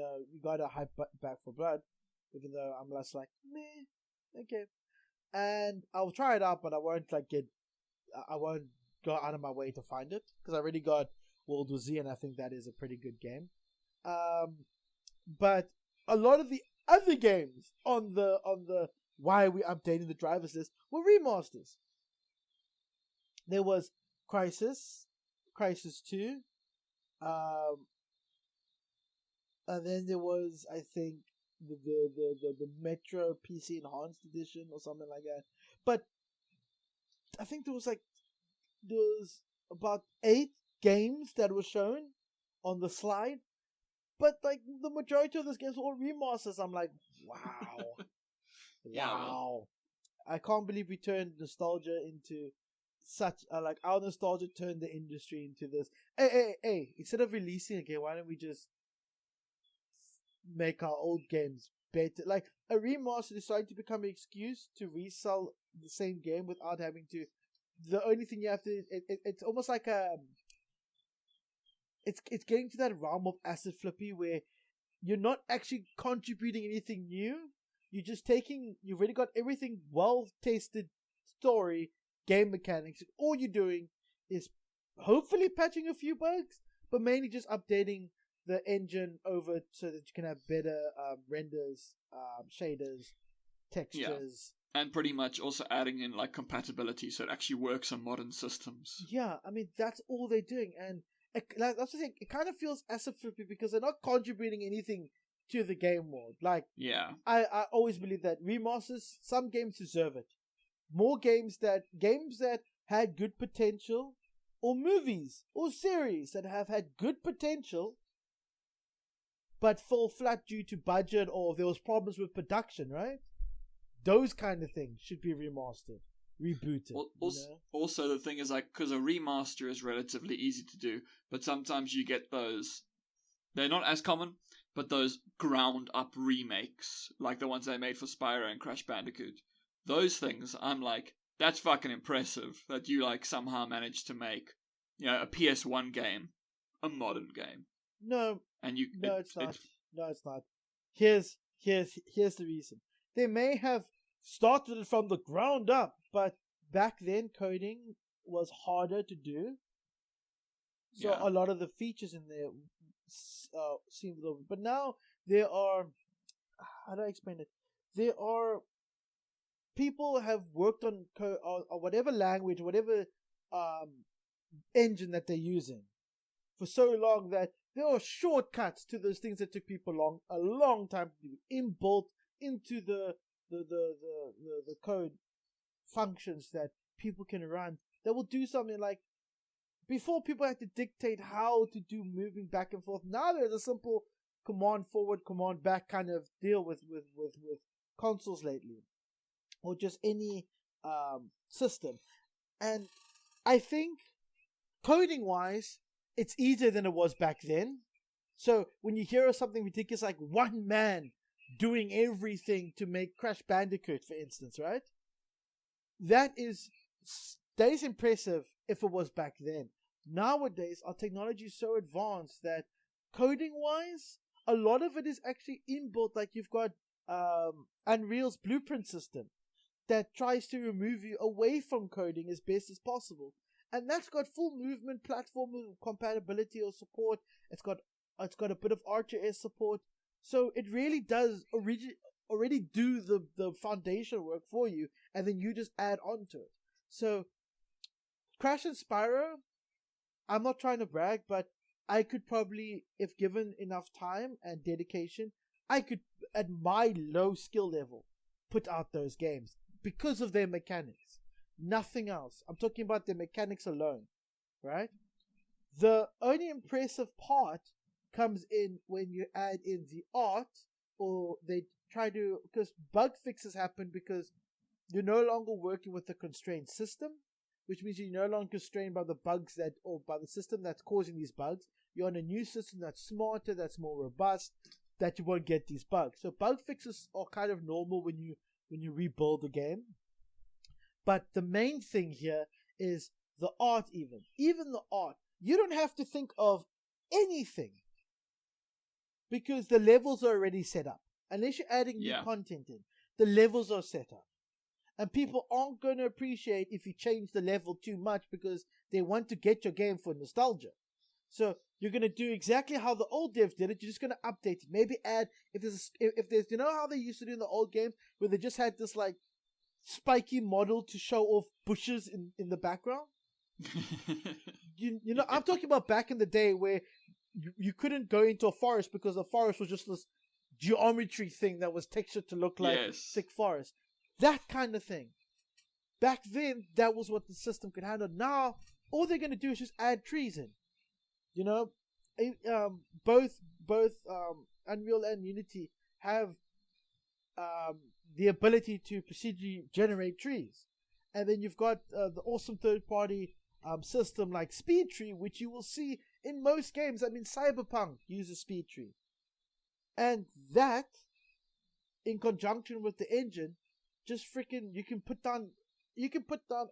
Speaker 3: gotta hype Back 4 Blood, even though I'm less like meh, okay. And I'll try it out, but I won't go out of my way to find it because I already got World War Z, and I think that is a pretty good game. But a lot of the other games on the why are we updating the drivers list were remasters. There was Crisis 2, and then there was I think the Metro PC Enhanced Edition or something like that. But I think there was about 8 games that were shown on the slide. But like the majority of those games were all remasters. I'm like, wow. Wow. I can't believe we turned nostalgia into such our nostalgia turned the industry into this. Hey, instead of releasing a game, why don't we just make our old games better? Like a remaster is starting to become an excuse to resell the same game without having to. The only thing you have to it's almost like it's getting to that realm of acid flippy where you're not actually contributing anything new. You're just you've already got everything well-tested story, game mechanics. All you're doing is hopefully patching a few bugs, but mainly just updating the engine over so that you can have better renders, shaders, textures.
Speaker 2: Yeah. And pretty much also adding in compatibility so it actually works on modern systems.
Speaker 3: Yeah, I mean, that's all they're doing. And that's the thing, it kind of feels acid flippy because they're not contributing anything to the game world.
Speaker 2: Yeah.
Speaker 3: I always believe that remasters, some games deserve it. More games that had good potential, or movies or series that have had good potential but fall flat due to budget or there was problems with production, right? Those kind of things should be remastered, rebooted.
Speaker 2: Also, the thing is, because a remaster is relatively easy to do, but sometimes you get those. They're not as common, but those ground up remakes, like the ones they made for Spyro and Crash Bandicoot, those things, I'm like, that's fucking impressive that you like somehow managed to make, a PS1 game, a modern game.
Speaker 3: No,
Speaker 2: and you
Speaker 3: no, it's not. No, it's not. Here's the reason. They may have started it from the ground up, but back then coding was harder to do. So a lot of the features in there seem a little. But now there are, how do I explain it? There are people have worked on whatever language, whatever engine that they're using for so long that there are shortcuts to those things that took people a long time to do, inbuilt into the code functions that people can run that will do something like, before people had to dictate how to do moving back and forth. Now there's a simple command forward, command back kind of deal with consoles lately, or just any system. And I think coding wise, it's easier than it was back then. So when you hear of something ridiculous like one man doing everything to make Crash Bandicoot, for instance, right? That is impressive if it was back then. Nowadays, our technology is so advanced that coding-wise, a lot of it is actually inbuilt. Like you've got Unreal's blueprint system that tries to remove you away from coding as best as possible. And that's got full movement platform compatibility or support. It's got a bit of RTS support. So it really does already do the foundation work for you, and then you just add on to it. So Crash and Spyro, I'm not trying to brag, but I could probably, if given enough time and dedication, I could, at my low skill level, put out those games because of their mechanics. Nothing else. I'm talking about the mechanics alone, right? The only impressive part comes in when you add in the art, or they try to, because bug fixes happen because you're no longer working with a constrained system, which means you're no longer constrained by the bugs or by the system that's causing these bugs. You're on a new system that's smarter, that's more robust, that you won't get these bugs. So bug fixes are kind of normal when you rebuild the game. But the main thing here is the art. Even the art, you don't have to think of anything because the levels are already set up. Unless you're adding new content in, the levels are set up. And people aren't going to appreciate if you change the level too much because they want to get your game for nostalgia. So you're going to do exactly how the old devs did it. You're just going to update it. Maybe add, if there's, you know how they used to do in the old games where they just had this like spiky model to show off bushes in the background? you know, I'm talking about back in the day where you couldn't go into a forest because the forest was just this geometry thing that was textured to look like thick forest. That kind of thing. Back then, that was what the system could handle. Now, all they're going to do is just add trees in. You know, both Unreal and Unity have the ability to procedurally generate trees. And then you've got the awesome third-party system like Speed Tree, which you will see in most games. I mean, Cyberpunk uses Speed Tree. And that, in conjunction with the engine, just freaking, you can put down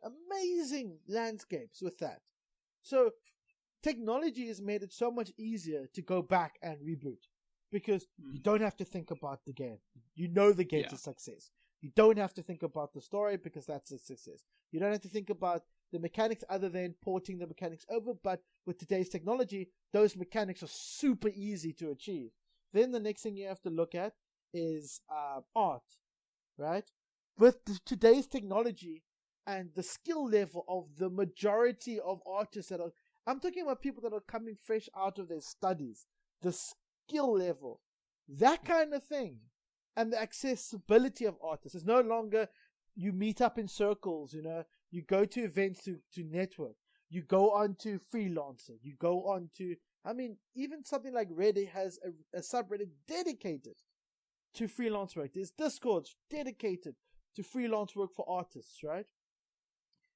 Speaker 3: amazing landscapes with that. So technology has made it so much easier to go back and reboot because you don't have to think about the game. You know the game's a success. You don't have to think about the story because that's a success. You don't have to think about the mechanics other than porting the mechanics over, but with today's technology, those mechanics are super easy to achieve. Then the next thing you have to look at is art, right? With today's technology and the skill level of the majority of artists that are, I'm talking about people that are coming fresh out of their studies, the skill level, that kind of thing, and the accessibility of artists is no longer you meet up in circles, you know, you go to events to network, you go on to Freelancer, you go on to, I mean, even something like Reddit has a subreddit dedicated to freelance work. There's Discords dedicated to freelance work for artists, right?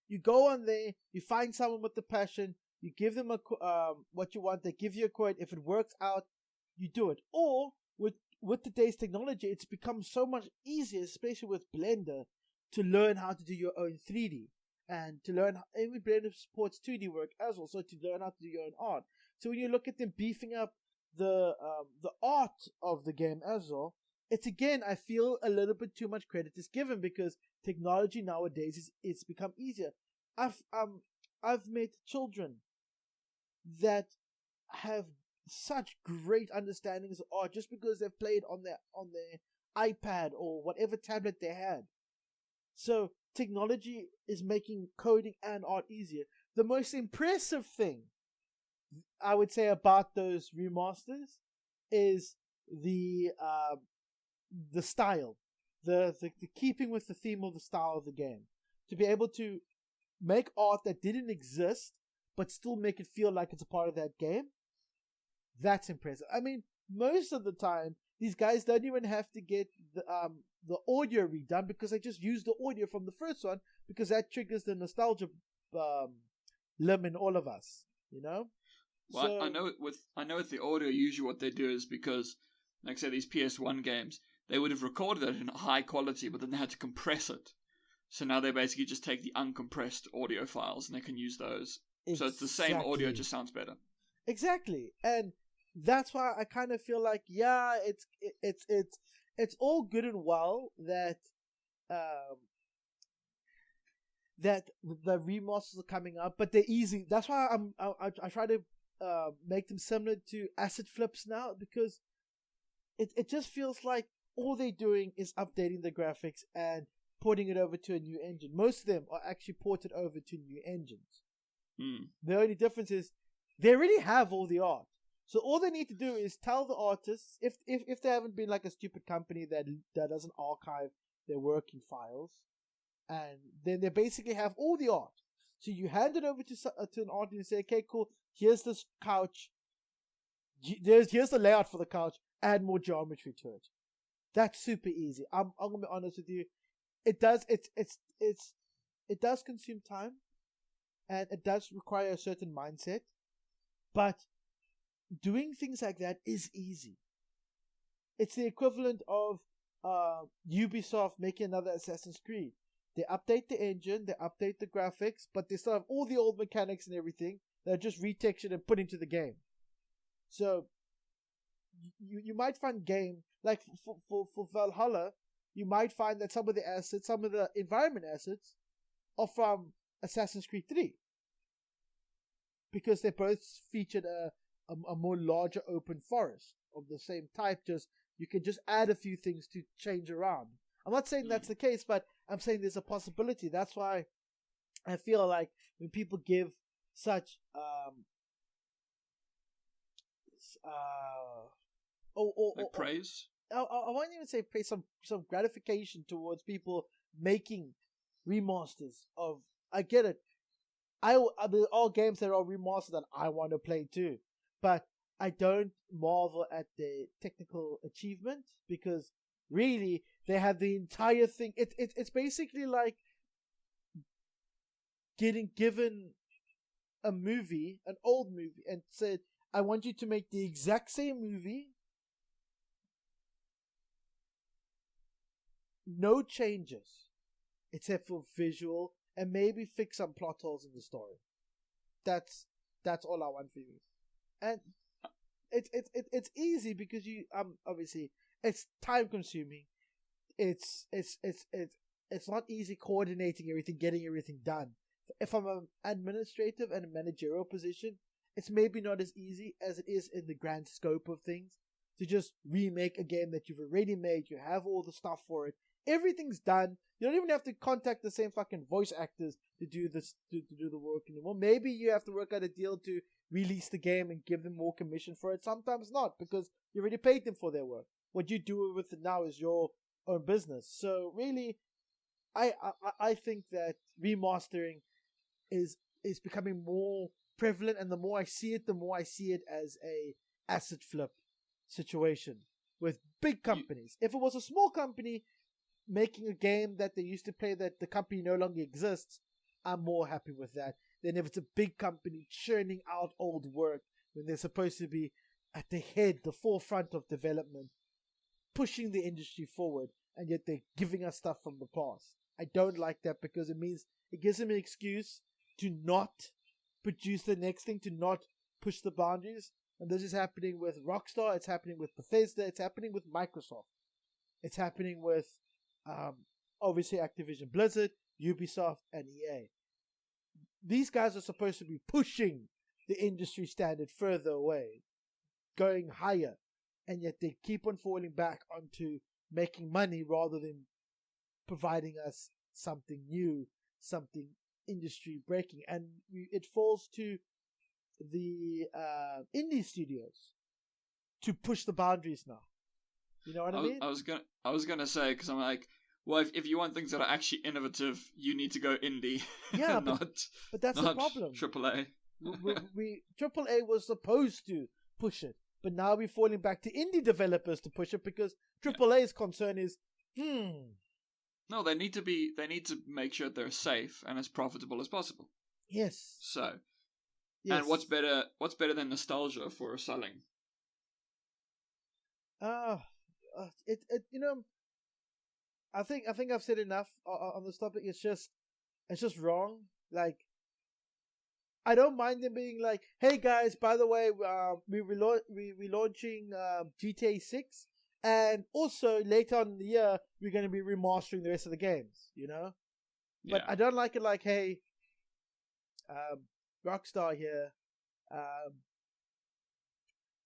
Speaker 3: You go on there, you find someone with the passion, you give them what you want, they give you a quote. If it works out, you do it. Or with today's technology, it's become so much easier, especially with Blender, to learn how to do your own 3D and to learn. Every Blender supports 2D work as well, so to learn how to do your own art. So when you look at them beefing up the art of the game as well, it's again, I feel a little bit too much credit is given because technology nowadays it's become easier. I've met children that have such great understandings of art just because they've played on their iPad or whatever tablet they had. So technology is making coding and art easier. The most impressive thing I would say about those remasters is the style, the keeping with the theme of the style of the game. To be able to make art that didn't exist but still make it feel like it's a part of that game, that's impressive. I mean, most of the time these guys don't even have to get the audio redone because they just use the audio from the first one because that triggers the nostalgia limb in all of us, you know.
Speaker 2: Well,
Speaker 3: so,
Speaker 2: I know with the audio, usually what they do is because, like say, these PS1 games, they would have recorded it in high quality, but then they had to compress it. So now they basically just take the uncompressed audio files and they can use those.
Speaker 3: exactly.
Speaker 2: So it's the same audio, just sounds better.
Speaker 3: Exactly, and that's why I kind of feel like, yeah, it's all good and well that that the remasters are coming up, but they're easy. That's why I try to make them similar to asset flips now, because it just feels like all they're doing is updating the graphics and porting it over to a new engine. Most of them are actually ported over to new engines. The only difference is they already have all the art. So all they need to do is tell the artists, if they haven't been like a stupid company that doesn't archive their working files, and then they basically have all the art. So you hand it over to an artist and say, okay, cool, here's this couch. Here's the layout for the couch. Add more geometry to it. That's super easy. I'm gonna be honest with you. It does consume time, and it does require a certain mindset, but doing things like that is easy. It's the equivalent of Ubisoft making another Assassin's Creed. They update the engine, they update the graphics, but they still have all the old mechanics and everything that are just retextured and put into the game. So you might find game like for Valhalla, you might find that some of the assets, some of the environment assets, are from Assassin's Creed 3 because they both featured a more larger open forest of the same type. Just you can just add a few things to change around. I'm not saying that's the case, but I'm saying there's a possibility. That's why I feel like when people give such
Speaker 2: praise.
Speaker 3: I won't even say praise. Some gratification towards people making remasters of. I get it. All games that are remastered that I want to play too, but I don't marvel at the technical achievement because really they have the entire thing. It's basically like getting given a movie, an old movie, and said, I want you to make the exact same movie, no changes except for visual, and maybe fix some plot holes in the story. That's all I want for you. And it's easy because you obviously it's time consuming. It's not easy coordinating everything, getting everything done. If I'm an administrative and a managerial position, it's maybe not as easy as it is in the grand scope of things to just remake a game that you've already made. You have all the stuff for it. Everything's done. You don't even have to contact the same fucking voice actors to do this, to do the work anymore. Maybe you have to work out a deal to release the game and give them more commission for it. Sometimes not, because you already paid them for their work. What you do with it now is your own business. So really, I think that remastering is becoming more prevalent, and the more I see it, as a asset flip situation with big companies. If it was a small company making a game that they used to play that the company no longer exists, I'm more happy with that than if it's a big company churning out old work when they're supposed to be at the forefront of development pushing the industry forward, and yet they're giving us stuff from the past. I don't like that because it means it gives them an excuse to not produce the next thing, to not push the boundaries. And this is happening with Rockstar, it's happening with Bethesda, it's happening with Microsoft. It's happening with, obviously, Activision Blizzard, Ubisoft, and EA. These guys are supposed to be pushing the industry standard further away, going higher, and yet they keep on falling back onto making money rather than providing us something new, something industry breaking. And it falls to the indie studios to push the boundaries now. You know what I mean?
Speaker 2: I was gonna say, because I'm like, well, if you want things that are actually innovative, you need to go indie.
Speaker 3: Yeah,
Speaker 2: but
Speaker 3: that's the problem.
Speaker 2: AAA.
Speaker 3: AAA was supposed to push it, but now we're falling back to indie developers to push it because AAA's concern is,
Speaker 2: No, they need to make sure they're safe and as profitable as possible.
Speaker 3: Yes.
Speaker 2: So,
Speaker 3: yes.
Speaker 2: And what's better than nostalgia for selling?
Speaker 3: You know, I think I've said enough on this topic. It's just wrong. Like, I don't mind them being like, "Hey guys, by the way, we're launching GTA 6, and also later on in the year we're going to be remastering the rest of the games." You know, but I don't like it. Like, hey, Rockstar here.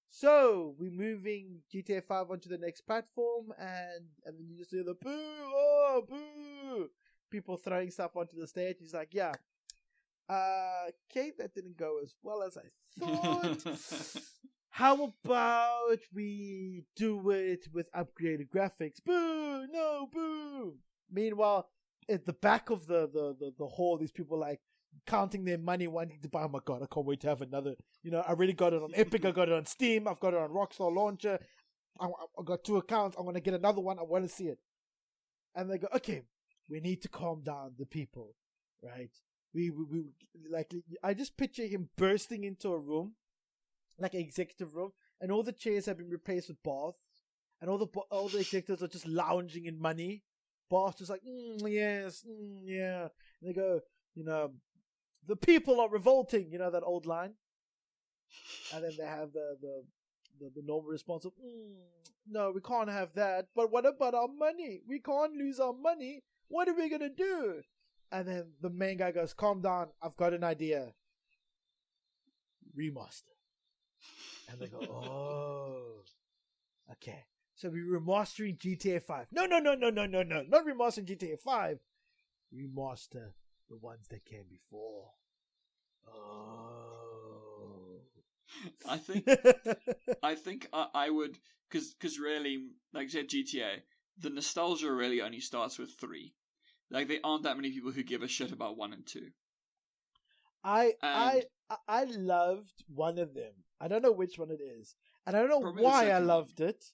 Speaker 3: So we're moving GTA 5 onto the next platform, and then you just hear the boo, oh boo, people throwing stuff onto the stage. He's like, yeah, okay, that didn't go as well as I thought. How about we do it with upgraded graphics? Boo, no, boo. Meanwhile, at the back of the hall, these people like counting their money, wanting to buy. Oh my god, I can't wait to have another. You know, I already got it on Epic, I got it on Steam, I've got it on Rockstar Launcher. I got 2 accounts. I'm gonna get another one. I want to see it. And they go, okay, we need to calm down the people, right? We like. I just picture him bursting into a room, like an executive room, and all the chairs have been replaced with baths, and all the executives are just lounging in money. Boss just like, yes, yeah. And they go, you know, the people are revolting, you know, that old line. And then they have the normal response of, no, we can't have that. But what about our money? We can't lose our money. What are we going to do? And then the main guy goes, calm down. I've got an idea. Remaster. And they go, oh, okay. So we're remastering GTA 5. No. Not remastering GTA 5. Remaster the ones that came before. Oh.
Speaker 2: I think I would, because really, like I said, GTA, the nostalgia really only starts with 3. Like, there aren't that many people who give a shit about 1 and 2.
Speaker 3: I loved one of them. I don't know which one it is, and I don't know why I loved it.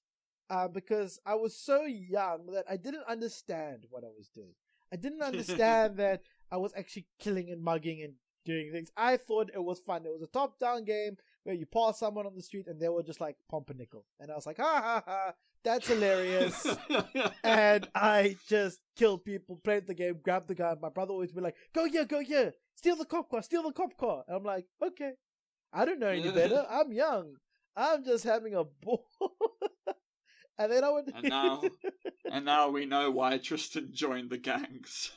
Speaker 3: Because I was so young that I didn't understand what I was doing. I didn't understand that I was actually killing and mugging and doing things. I thought it was fun. It was a top-down game where you pass someone on the street and they were just like pumpernickel. And I was like, ha ha ha, that's hilarious. And I just killed people, played the game, grabbed the guy. My brother always be like, go here, steal the cop car. And I'm like, okay, I don't know any better. I'm young. I'm just having a ball. And then I would.
Speaker 2: And now we know why Tristan joined the gangs.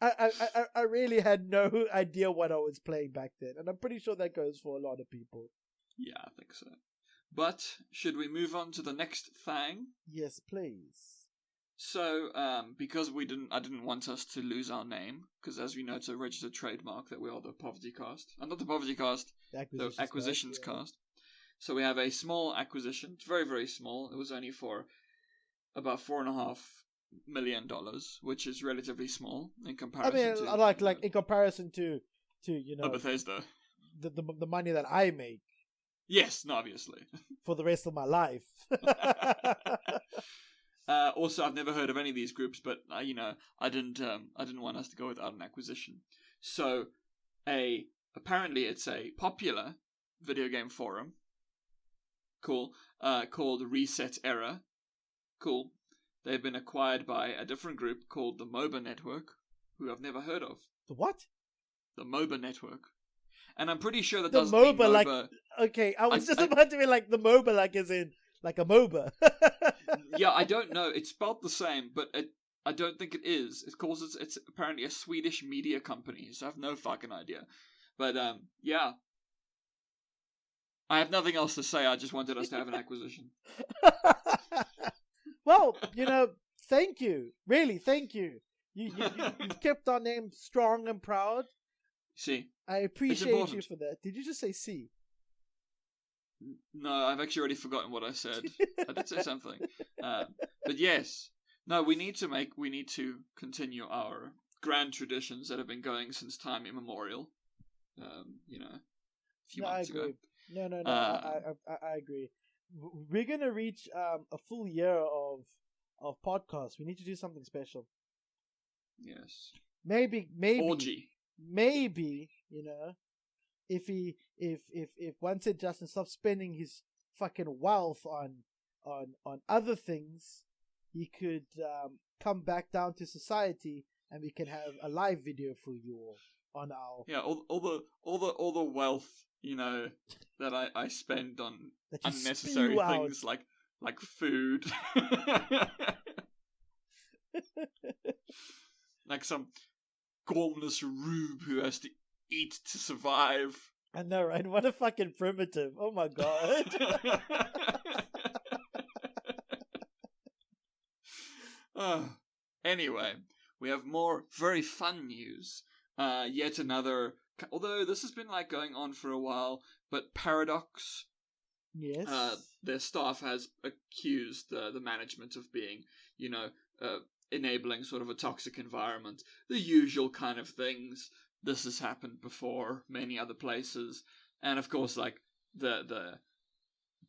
Speaker 3: I really had no idea what I was playing back then, and I'm pretty sure that goes for a lot of people.
Speaker 2: Yeah, I think so. But should we move on to the next thing?
Speaker 3: Yes, please.
Speaker 2: So, because I didn't want us to lose our name, because as we know, it's a registered trademark that we are the Poverty Cast, and not the Poverty Cast, the Acquisitions Cast. So we have a small acquisition. It's very, very small. It was only for about $4.5 million, which is relatively small in comparison.
Speaker 3: I mean, like in comparison to you know,
Speaker 2: Bethesda,
Speaker 3: the money that I make.
Speaker 2: Yes, no, obviously.
Speaker 3: For the rest of my life.
Speaker 2: Also, I've never heard of any of these groups, but you know, I didn't want us to go without an acquisition. So, apparently, it's a popular video game forum. Cool. Called ResetEra. Cool. They've been acquired by a different group called the MOBA Network, who I've never heard of.
Speaker 3: The what?
Speaker 2: The MOBA Network. And I'm pretty sure that
Speaker 3: The
Speaker 2: doesn't mean
Speaker 3: MOBA, like...
Speaker 2: MOBA.
Speaker 3: Okay, I was just about to be like the MOBA, like as in, like a MOBA.
Speaker 2: Yeah, I don't know. It's spelled the same, but I don't think it is. It's apparently a Swedish media company, so I have no fucking idea. But, yeah. I have nothing else to say. I just wanted us to have an acquisition.
Speaker 3: Well, thank you. Really, thank you. You've kept our name strong and proud.
Speaker 2: See.
Speaker 3: I appreciate you for that. Did you just say C?
Speaker 2: No, I've actually already forgotten what I said. I did say something. But yes. No, we need to continue our grand traditions that have been going since time immemorial. A few months ago.
Speaker 3: No. I agree. We're gonna reach a full year of podcasts. We need to do something special.
Speaker 2: Yes.
Speaker 3: Maybe
Speaker 2: orgy.
Speaker 3: Maybe if once it Justin stops spending his fucking wealth on other things, he could come back down to society, and we can have a live video for you all on our
Speaker 2: all the wealth that I spend on
Speaker 3: that you
Speaker 2: unnecessary
Speaker 3: spew
Speaker 2: things
Speaker 3: out.
Speaker 2: like food. Like some gormless rube who has to eat to survive.
Speaker 3: I know, right? What a fucking primitive. Oh my god.
Speaker 2: Anyway, we have more very fun news. Yet another, although this has been like going on for a while, but Paradox,
Speaker 3: Yes.
Speaker 2: their staff has accused the management of being, enabling sort of a toxic environment. The usual kind of things. This has happened before, many other places. And of course, like, the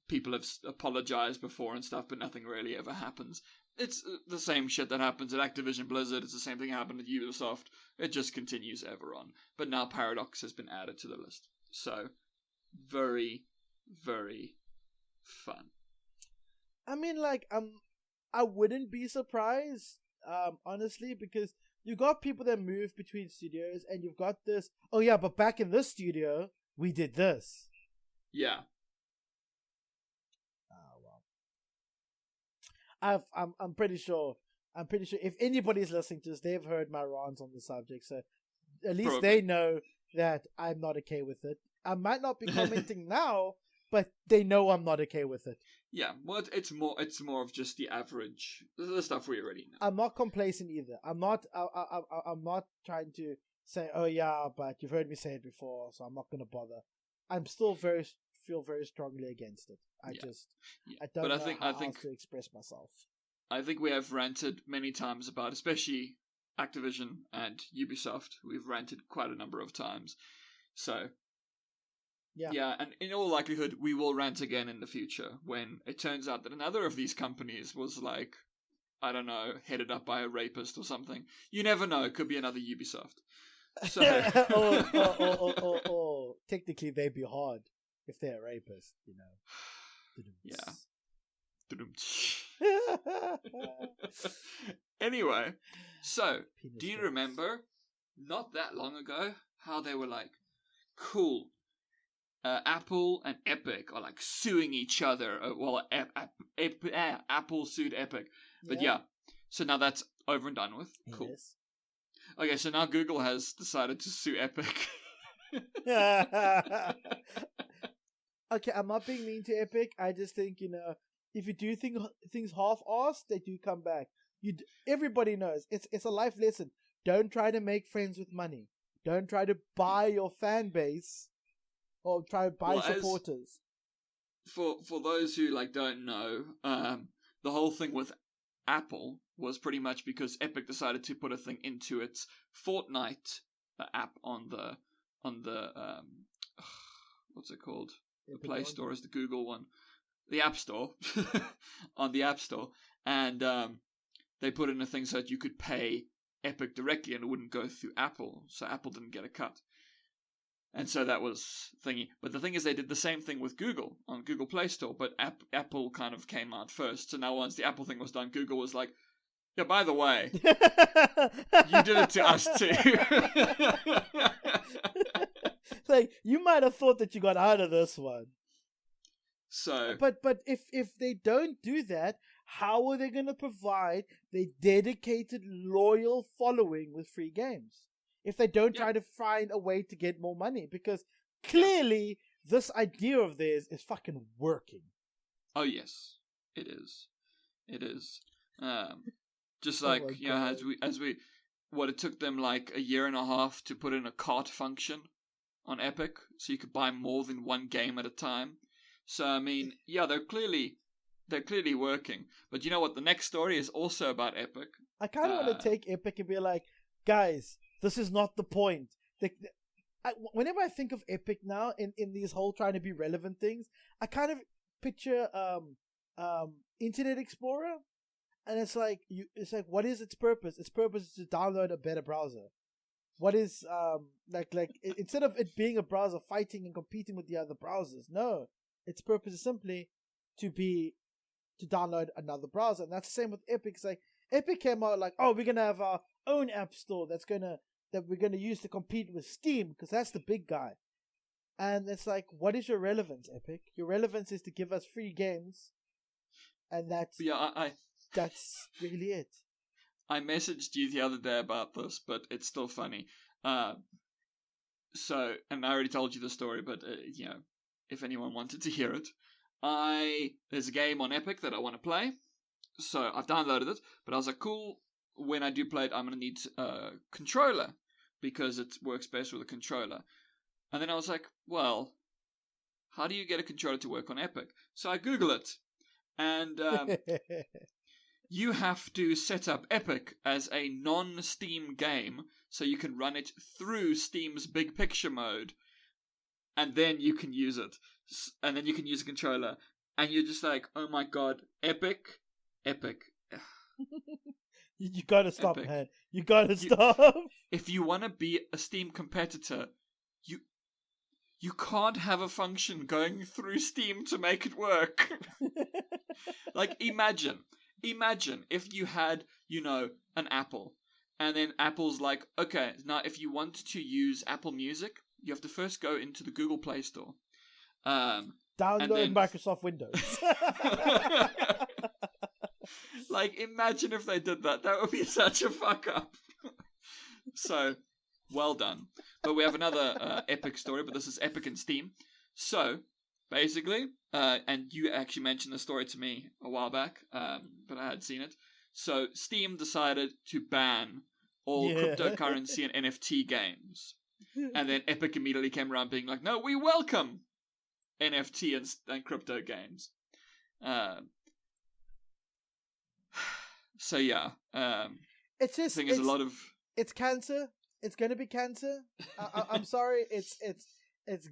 Speaker 2: people have apologized before and stuff, but nothing really ever happens. It's the same shit that happens at Activision Blizzard. It's the same thing happened at Ubisoft. It just continues ever on. But now Paradox has been added to the list. So, very, very fun.
Speaker 3: I mean, like, I wouldn't be surprised, honestly, because you got people that move between studios, and you've got this, oh yeah, but back in this studio, we did this.
Speaker 2: Yeah.
Speaker 3: Oh, well. I'm pretty sure if anybody's listening to this, they've heard my rants on the subject, so at least
Speaker 2: Probably.
Speaker 3: they know that I'm not okay with it. I might not be commenting now, but they know I'm not okay with it.
Speaker 2: Yeah, well, it's more of just the average, the stuff we already know.
Speaker 3: I'm not complacent either. I'm not trying to say, oh yeah, but you've heard me say it before, so I'm not going to bother. I'm still feel very strongly against it. I don't know how else to express myself.
Speaker 2: I think we have ranted many times about, especially Activision and Ubisoft. We've ranted quite a number of times. So, yeah, and in all likelihood, we will rant again in the future when it turns out that another of these companies was like, I don't know, headed up by a rapist or something. You never know. It could be another Ubisoft. So,
Speaker 3: or technically they'd be hard if they're a rapist,
Speaker 2: Yeah. Anyway, so do you remember not that long ago how they were like, cool, Apple and Epic are like suing each other? Apple sued Epic, but yeah, so now that's over and done with. Cool.
Speaker 3: Yes.
Speaker 2: Okay, so now Google has decided to sue Epic.
Speaker 3: Okay, I'm not being mean to Epic. I just think, if you do things half-assed, they do come back. Everybody knows. It's a life lesson. Don't try to make friends with money. Don't try to buy your fan base or try to buy supporters.
Speaker 2: For those who don't know, the whole thing with Apple was pretty much because Epic decided to put a thing into its Fortnite app on the what's it called? The Play Store is the Google one. The App Store. On the App Store. And they put in a thing so that you could pay Epic directly and it wouldn't go through Apple. So Apple didn't get a cut. And so that was thingy. But the thing is, they did the same thing with Google on Google Play Store, but Apple kind of came out first. So now once the Apple thing was done, Google was like, yeah, by the way, you did it to us too.
Speaker 3: Like, you might have thought that you got out of this one.
Speaker 2: So,
Speaker 3: but if they don't do that, how are they going to provide their dedicated, loyal following with free games? If they don't try to find a way to get more money, because clearly this idea of theirs is fucking working.
Speaker 2: Oh yes, it is. It is. Just like it took them like a year and a half to put in a cart function on Epic, so you could buy more than one game at a time. So I mean, yeah, they're clearly working. But you know what? The next story is also about Epic.
Speaker 3: I kind of want to take Epic and be like, guys, this is not the point. Whenever I think of Epic now in these whole trying to be relevant things, I kind of picture Internet Explorer, and it's like what is its purpose? Its purpose is to download a better browser. What is instead of it being a browser fighting and competing with the other browsers, no, its purpose is simply to download another browser. And that's the same with Epic. It's like Epic came out like, oh, we're gonna have our own app store that we're gonna use to compete with Steam, because that's the big guy. And it's like, what is your relevance, Epic? Your relevance is to give us free games, and that's that's really it.
Speaker 2: I messaged you the other day about this, but it's still funny. So, and I already told you the story, but if anyone wanted to hear it, there's a game on Epic that I want to play, so I've downloaded it. But I was like, cool. When I do play it, I'm gonna need a controller because it works best with a controller. And then I was like, well, how do you get a controller to work on Epic? So I Google it, and you have to set up Epic as a non-Steam game so you can run it through Steam's big picture mode, and then you can use it, and then you can use a controller, and you're just like, oh my god, Epic.
Speaker 3: You gotta stop,
Speaker 2: Epic.
Speaker 3: Man. You gotta stop.
Speaker 2: If you want to be a Steam competitor, you can't have a function going through Steam to make it work. Like, imagine if you had, an Apple, and then Apple's like, okay, now if you want to use Apple Music, you have to first go into the Google Play Store.
Speaker 3: Download Microsoft Windows.
Speaker 2: Like, imagine if they did that. That would be such a fuck up. So, well done. But we have another Epic story, but this is Epic and Steam. So, basically, and you actually mentioned the story to me a while back, but I had seen it. So, Steam decided to ban all cryptocurrency and NFT games. And then Epic immediately came around being like, no, we welcome NFT and crypto games. So yeah,
Speaker 3: it's just
Speaker 2: I think there's a lot of
Speaker 3: it's cancer. It's gonna be cancer. I'm sorry. It's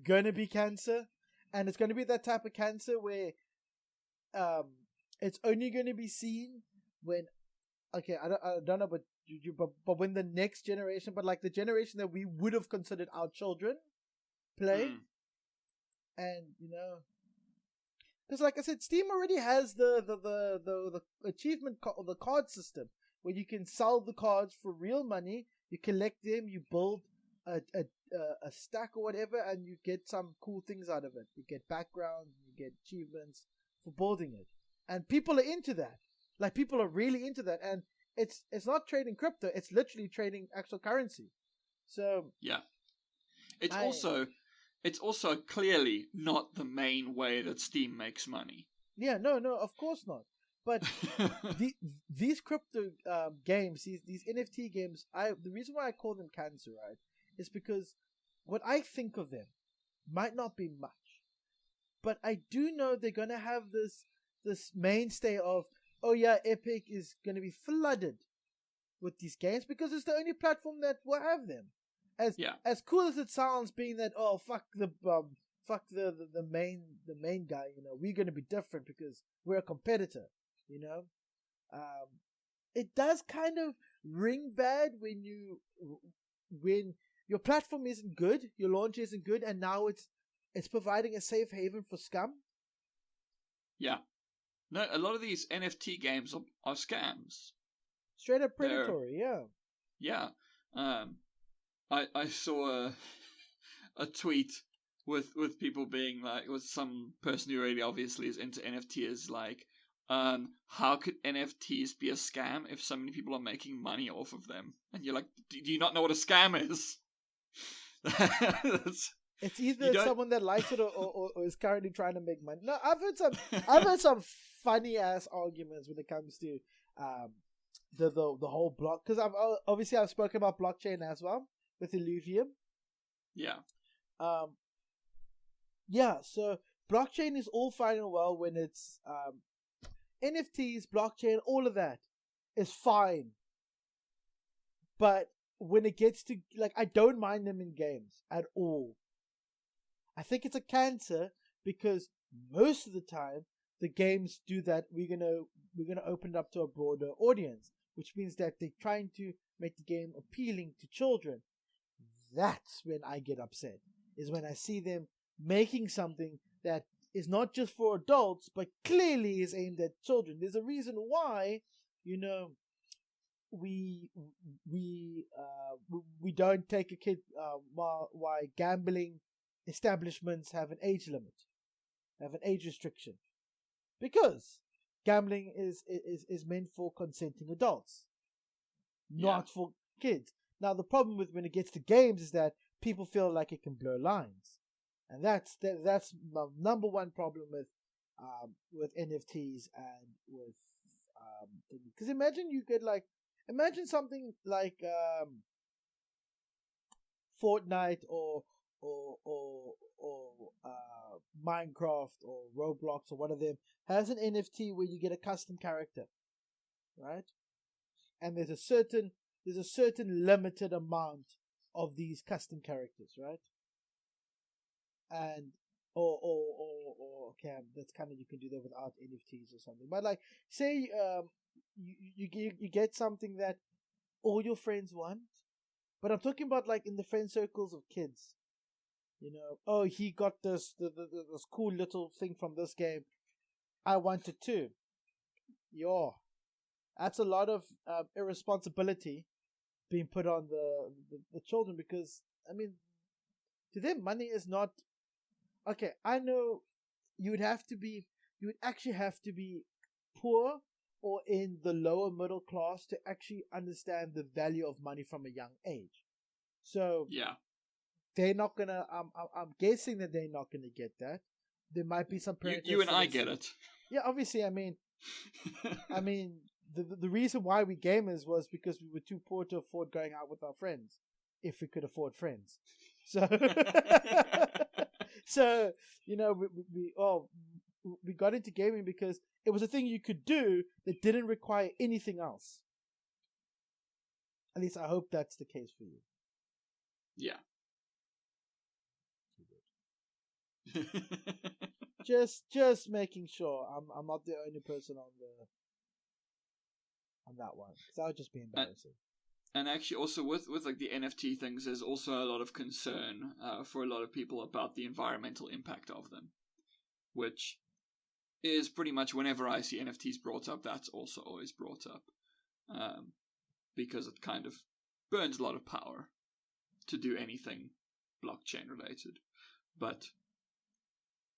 Speaker 3: gonna be cancer, and it's gonna be that type of cancer where it's only gonna be seen when I don't know, but but when the next generation, but like the generation that we would have considered our children play, and because, like I said, Steam already has the achievement the card system where you can sell the cards for real money. You collect them, you build a stack or whatever, and you get some cool things out of it. You get backgrounds, you get achievements for building it, and people are into that. Like, people are really into that, and it's not trading crypto; it's literally trading actual currency. So
Speaker 2: yeah, it's also clearly not the main way that Steam makes money.
Speaker 3: Yeah, no, of course not. But these crypto games, these NFT games, the reason why I call them cancer, right, is because what I think of them might not be much, but I do know they're gonna have this mainstay of, oh yeah, Epic is gonna be flooded with these games because it's the only platform that will have them. As cool as it sounds, being that, oh, fuck the main guy, we're gonna be different because we're a competitor, it does kind of ring bad when your platform isn't good, your launch isn't good, and now it's providing a safe haven for scum.
Speaker 2: Yeah. No, a lot of these NFT games are scams.
Speaker 3: Straight up predatory, yeah.
Speaker 2: Yeah. I saw a tweet with people being like, with some person who really obviously is into NFT is like, how could NFTs be a scam if so many people are making money off of them? And you're like, do you not know what a scam is?
Speaker 3: It's either someone that likes it or is currently trying to make money. No, I've heard some funny ass arguments when it comes to the whole block, because I've spoken about blockchain as well with Illuvium.
Speaker 2: Yeah.
Speaker 3: So blockchain is all fine and well when it's NFTs, blockchain, all of that is fine. But when it gets to, like, I don't mind them in games at all. I think it's a cancer because most of the time the games do that. We're gonna open it up to a broader audience, which means that they're trying to make the game appealing to children. That's when I get upset, is when I see them making something that is not just for adults, but clearly is aimed at children. There's a reason why, we don't take a kid, why gambling establishments have an age limit, have an age restriction, because gambling is meant for consenting adults, not for kids. Now the problem with when it gets to games is that people feel like it can blur lines, and that's my number one problem with NFTs and with because imagine something like Fortnite or Minecraft or Roblox or one of them has an NFT where you get a custom character, right? And there's a certain limited amount of these custom characters, right? And okay, that's kind of, you can do that without NFTs or something. But like, say you get something that all your friends want, but I'm talking about like in the friend circles of kids. Oh, he got this cool little thing from this game. I want it too. That's a lot of irresponsibility being put on the children, because I mean, to them, money is not okay. I know you would actually have to be poor or in the lower middle class to actually understand the value of money from a young age. So
Speaker 2: yeah,
Speaker 3: they're not gonna. I'm guessing that they're not gonna get that. There might be some parents.
Speaker 2: You and I get it.
Speaker 3: Yeah, obviously. I mean, the reason why we gamers was because we were too poor to afford going out with our friends, if we could afford friends. So, so we got into gaming because it was a thing you could do that didn't require anything else. At least I hope that's the case for you.
Speaker 2: Yeah.
Speaker 3: just making sure I'm not the only person on that one, because that would just be embarrassing.
Speaker 2: And actually, also with like the NFT things, there's also a lot of concern for a lot of people about the environmental impact of them, which is pretty much whenever I see NFTs brought up, that's also always brought up, because it kind of burns a lot of power to do anything blockchain related, but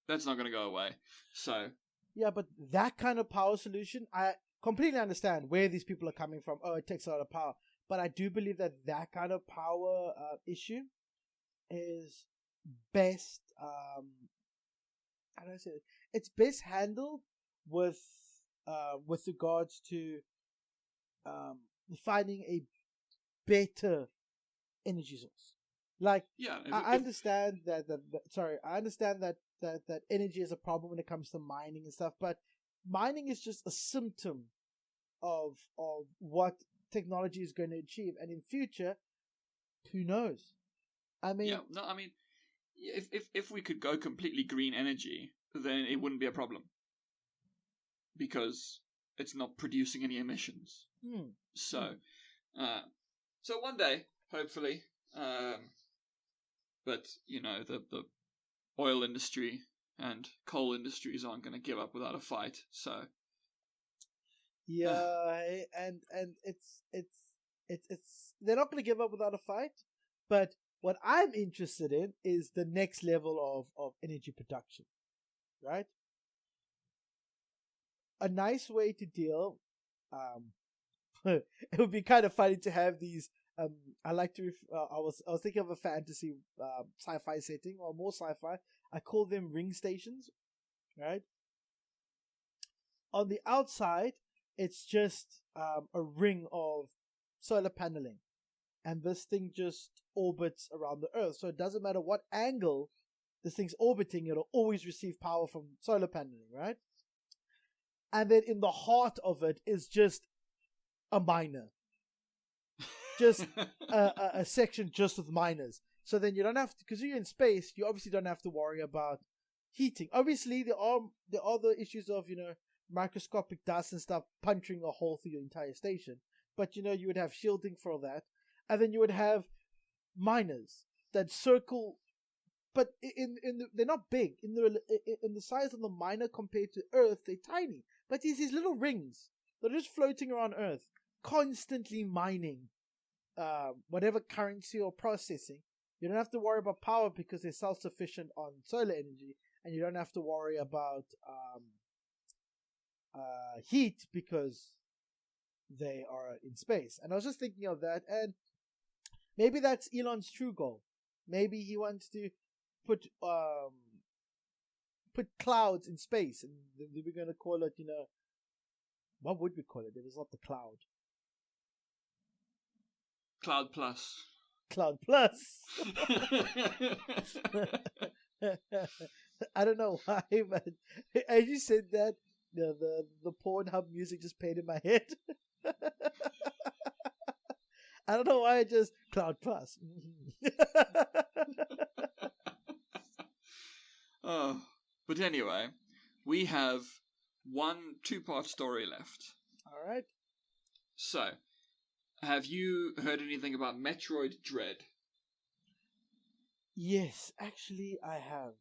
Speaker 2: that's not going to go away. So
Speaker 3: yeah, but that kind of power solution, I completely understand where these people are coming from. Oh, it takes a lot of power, but I do believe that kind of power issue is best. How do I say it? It's best handled with regards to finding a better energy source. Like,
Speaker 2: yeah,
Speaker 3: I understand that energy is a problem when it comes to mining and stuff, but mining is just a symptom of what technology is going to achieve, and in future, who knows? I mean,
Speaker 2: if we could go completely green energy, then it wouldn't be a problem, because it's not producing any emissions. So one day, hopefully, but the oil industry and coal industries aren't going to give up without a fight. So
Speaker 3: yeah, and it's they're not going to give up without a fight. But what I'm interested in is the next level of energy production, right? A nice way to deal. It would be kind of funny to have these. I like to. I was thinking of a fantasy, sci-fi setting or more sci-fi. I call them ring stations, right? On the outside, it's just a ring of solar paneling, and this thing just orbits around the Earth. So it doesn't matter what angle this thing's orbiting, it'll always receive power from solar paneling, right? And then in the heart of it is just a miner. Just a section just with miners. So then you don't have to, because you're in space, you obviously don't have to worry about heating. Obviously, there are the issues of, microscopic dust and stuff puncturing a hole through your entire station. But, you would have shielding for that. And then you would have miners that circle, but they're not big. In the size of the miner compared to Earth, they're tiny. But these little rings that are just floating around Earth, constantly mining whatever currency or processing. You don't have to worry about power because they're self-sufficient on solar energy, and you don't have to worry about heat because they are in space. And I was just thinking of that, and maybe that's Elon's true goal. Maybe he wants to put clouds in space, and we're going to call it, what would we call it? It was not the cloud.
Speaker 2: Cloud Plus.
Speaker 3: Cloud Plus. I don't know why, but as you said that, the Pornhub music just played in my head. I don't know why I just Cloud Plus.
Speaker 2: Oh, but anyway, we have one 2-part story left.
Speaker 3: All right.
Speaker 2: So, have you heard anything about Metroid Dread?
Speaker 3: Yes, actually, I have.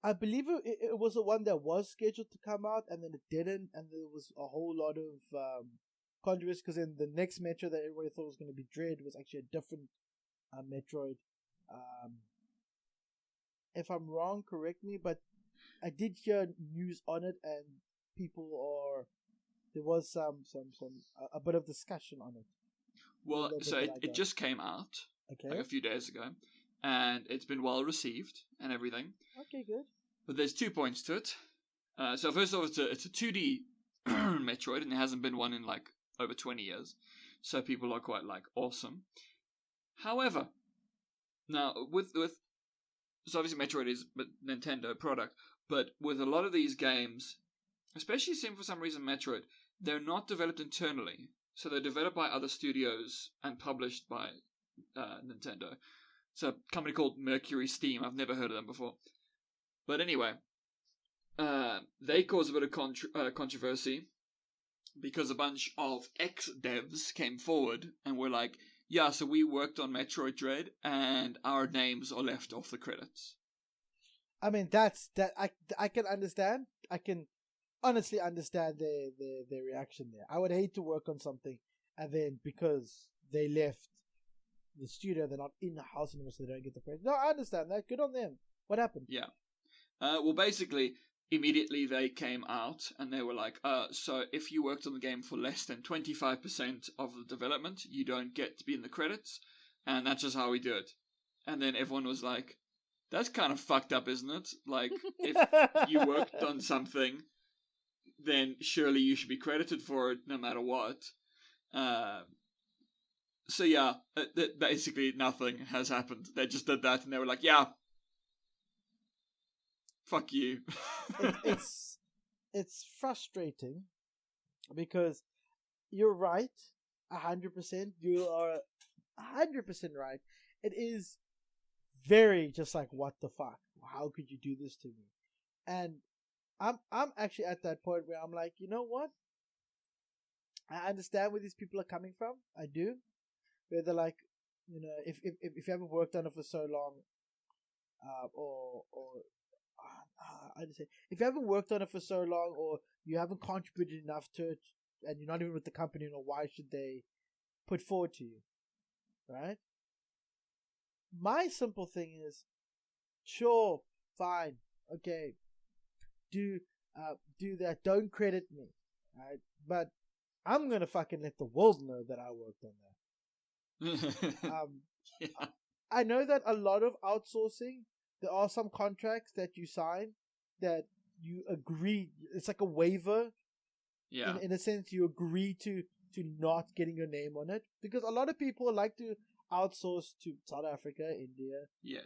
Speaker 3: I believe it was the one that was scheduled to come out, and then it didn't, and there was a whole lot of controversy because then the next Metroid that everybody thought was going to be Dread was actually a different Metroid. If I'm wrong, correct me, but I did hear news on it, and there was a bit of discussion on it.
Speaker 2: Well, so it just came out like a few days ago, and it's been well received and everything.
Speaker 3: Okay, good.
Speaker 2: But there's 2 points to it. So first of all, it's a 2D Metroid, and there hasn't been one in like over 20 years. So people are quite like awesome. However, now with so obviously Metroid is a Nintendo product, but with a lot of these games, especially for some reason Metroid, they're not developed internally. So they're developed by other studios and published by Nintendo. It's a company called Mercury Steam. I've never heard of them before. But anyway, they caused a bit of controversy because a bunch of ex-devs came forward and were like, yeah, so we worked on Metroid Dread and our names are left off the credits.
Speaker 3: I mean, I can understand. I can honestly understand their reaction there. I would hate to work on something and then because they left the studio, they're not in the house anymore, so they don't get the credit. No, I understand that. Good on them. What happened?
Speaker 2: Yeah. Well, basically, immediately they came out and they were like, so if you worked on the game for less than 25% of the development, you don't get to be in the credits, and that's just how we do it. And then everyone was like, that's kind of fucked up, isn't it? Like, if you worked on something, then surely you should be credited for it no matter what. So yeah, basically nothing has happened. They just did that and they were like, yeah, fuck you.
Speaker 3: It's frustrating because you're right, 100%. You are 100% right. It is very just like, what the fuck? How could you do this to me? And I'm actually at that point where I'm like, you know what? I understand where these people are coming from. I do. Where they're like, you know, if you haven't worked on it for so long, I just say, if you haven't worked on it for so long, or you haven't contributed enough to it, and you're not even with the company, you know, why should they put forward to you, right? My simple thing is, sure, fine, okay, do that. Don't credit me, right? But I'm gonna fucking let the world know that I worked on that.
Speaker 2: Yeah.
Speaker 3: I know that a lot of outsourcing, there are some contracts that you sign that you agree. It's like a waiver.
Speaker 2: Yeah.
Speaker 3: In a sense, you agree to not getting your name on it, because a lot of people like to outsource to South Africa, India.
Speaker 2: Yes.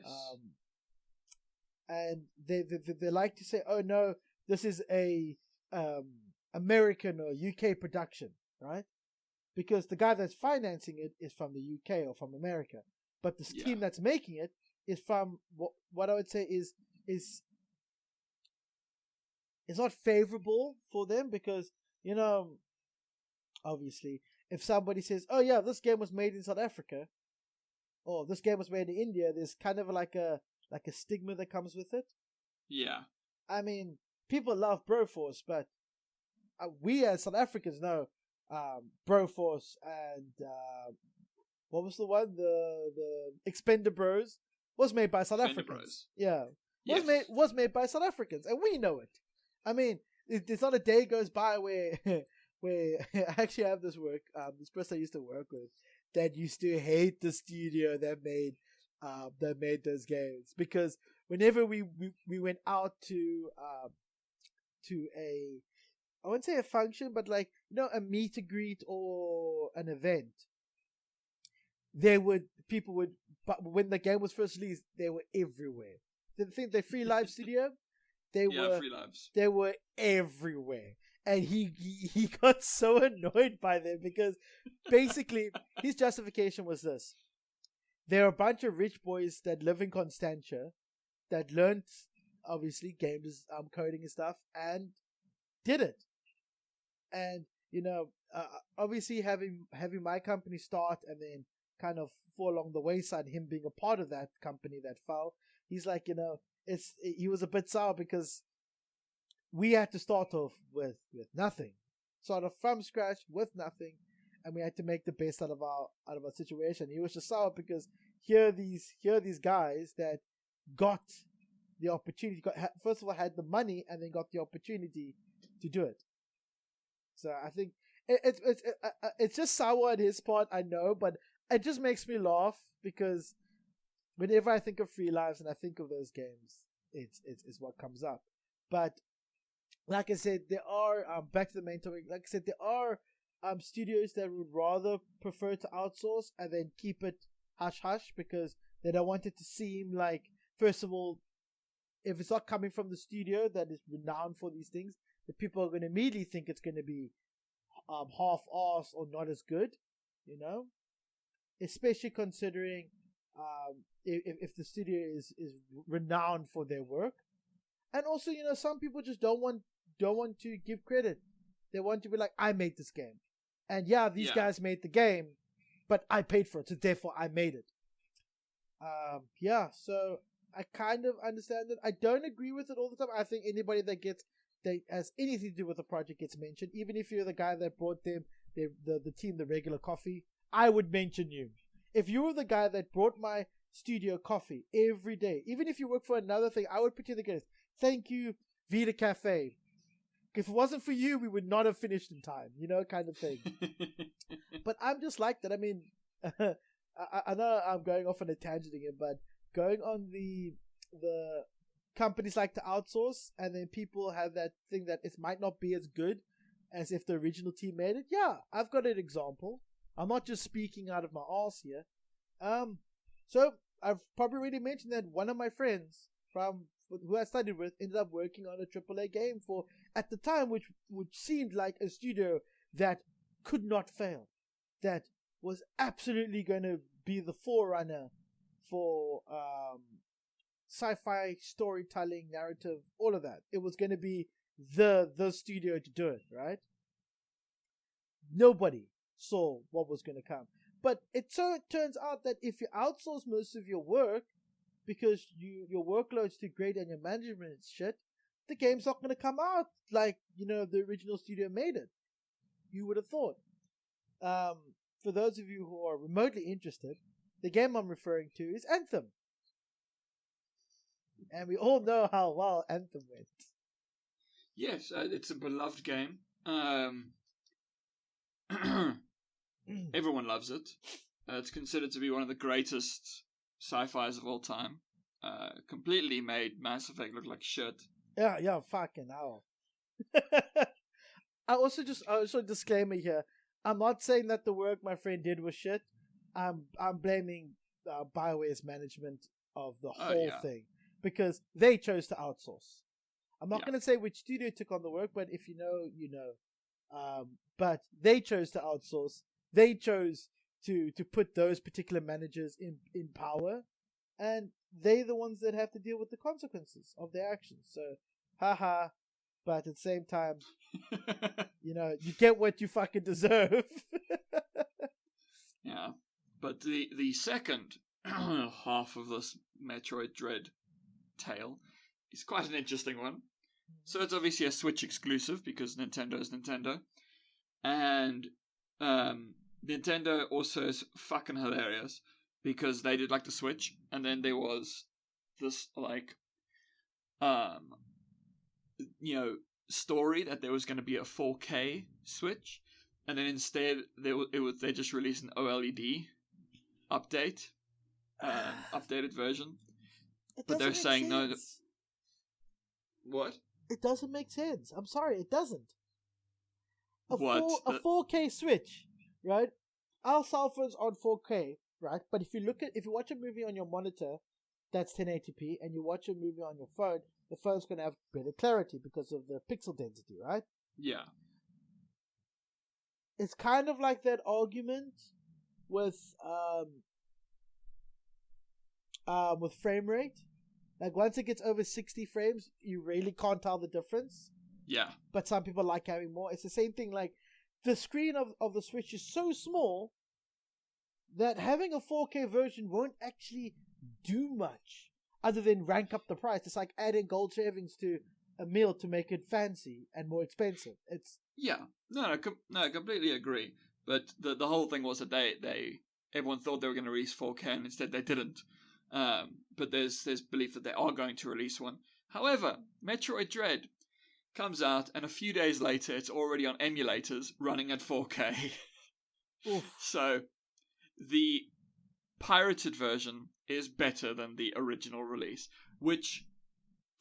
Speaker 3: And they like to say, oh no, this is a American or UK production, right? Because the guy that's financing it is from the UK or from America, but the team that's making it is from what I would say is not favorable for them, because, you know, obviously, if somebody says, oh yeah, this game was made in South Africa, or this game was made in India, there's kind of like a stigma that comes with it.
Speaker 2: Yeah.
Speaker 3: I mean, people love Broforce, but we as South Africans know Broforce and what was the one? The Expender Bros was made by South Africans.
Speaker 2: Bros.
Speaker 3: Yeah.
Speaker 2: Yes.
Speaker 3: Was made by South Africans, and we know it. I mean, there's not a day goes by where I actually have this this person I used to work with that used to hate the studio that made those games, because whenever we went out to a, I wouldn't say a function, but like, you know, a meet and greet or an event, people would, but when the game was first released, they were everywhere. The Free Live Studio, Free Lives. They were everywhere. And he got so annoyed by them, because basically his justification was this: there are a bunch of rich boys that live in Constantia that learned, obviously, games, coding and stuff, and did it. And, you know, obviously having my company start and then kind of fall along the wayside, him being a part of that company that fell, he's like, you know, he was a bit sour, because we had to start off with nothing, sort of from scratch with nothing, and we had to make the best out of our situation. He was just sour because here are these guys that got the opportunity, first of all had the money, and then got the opportunity to do it. So I think it's just sour on his part, I know, but it just makes me laugh, because whenever I think of Free Lives and I think of those games, it's what comes up. But like I said, there are back to the main topic. Like I said, there are studios that would rather prefer to outsource and then keep it hush hush, because they don't want it to seem like, first of all, if it's not coming from the studio that is renowned for these things, the people are going to immediately think it's going to be half-assed or not as good, you know, especially considering if the studio is renowned for their work. And also, you know, some people just don't want to give credit. They want to be like, I made this game, and these guys made the game, but I paid for it, so therefore I made it. So I kind of understand it. I don't agree with it all the time. I think anybody that has anything to do with the project gets mentioned, even if you're the guy that brought them the team the regular coffee. I would mention you. If you were the guy that brought my studio coffee every day, even if you work for another thing, I would put you the thank you, Vita Cafe. If it wasn't for you, we would not have finished in time, you know, kind of thing. But I'm just like that. I mean, I know I'm going off on a tangent again, but going on the companies like to outsource, and then people have that thing that it might not be as good as if the original team made it. Yeah, I've got an example. I'm not just speaking out of my arse here. So I've probably already mentioned that one of my friends who I studied with ended up working on a AAA game for, at the time, which seemed like a studio that could not fail, that was absolutely going to be the forerunner for sci-fi storytelling, narrative, all of that. It was going to be the studio to do it, right? Nobody saw what was going to come. But it turns out that if you outsource most of your work because your workload's too great and your management is shit, the game's not going to come out like, the original studio made it. You would have thought. For those of you who are remotely interested, the game I'm referring to is Anthem. And we all know how well Anthem went.
Speaker 2: Yes, it's a beloved game. Everyone loves it. It's considered to be one of the greatest sci-fis of all time. Completely made Mass Effect look like shit.
Speaker 3: Yeah, fucking hell. I also a disclaimer here. I'm not saying that the work my friend did was shit. I'm blaming BioWare's management of the whole thing because they chose to outsource. I'm not going to say which studio took on the work, but if you know, you know. But they chose to outsource. They chose to put those particular managers in power, and they're the ones that have to deal with the consequences of their actions. So, haha. But at the same time, you get what you fucking deserve.
Speaker 2: Yeah. But the second half of this Metroid Dread tale is quite an interesting one. So it's obviously a Switch exclusive because Nintendo is Nintendo. And Nintendo also is fucking hilarious because they did like the Switch, and then there was this story that there was going to be a 4K Switch, and then instead they just released an OLED update, updated version. But they're saying no. What?
Speaker 3: It doesn't make sense. I'm sorry, it doesn't. A 4K Switch, right? Our cell phones on 4K, right? But if you watch a movie on your monitor, that's 1080p, and you watch a movie on your phone, the phone's going to have better clarity because of the pixel density, right?
Speaker 2: Yeah.
Speaker 3: It's kind of like that argument with frame rate. Like once it gets over 60 frames, you really can't tell the difference.
Speaker 2: Yeah.
Speaker 3: But some people like having more. It's the same thing, like the screen of the Switch is so small that having a 4K version won't actually do much other than rank up the price. It's like adding gold shavings to a meal to make it fancy and more expensive. It's
Speaker 2: I completely agree. But the whole thing was that everyone thought they were going to release 4K, and instead they didn't. But there's belief that they are going to release one. However, Metroid Dread comes out, and a few days later, it's already on emulators running at 4K. So the pirated version is better than the original release, which,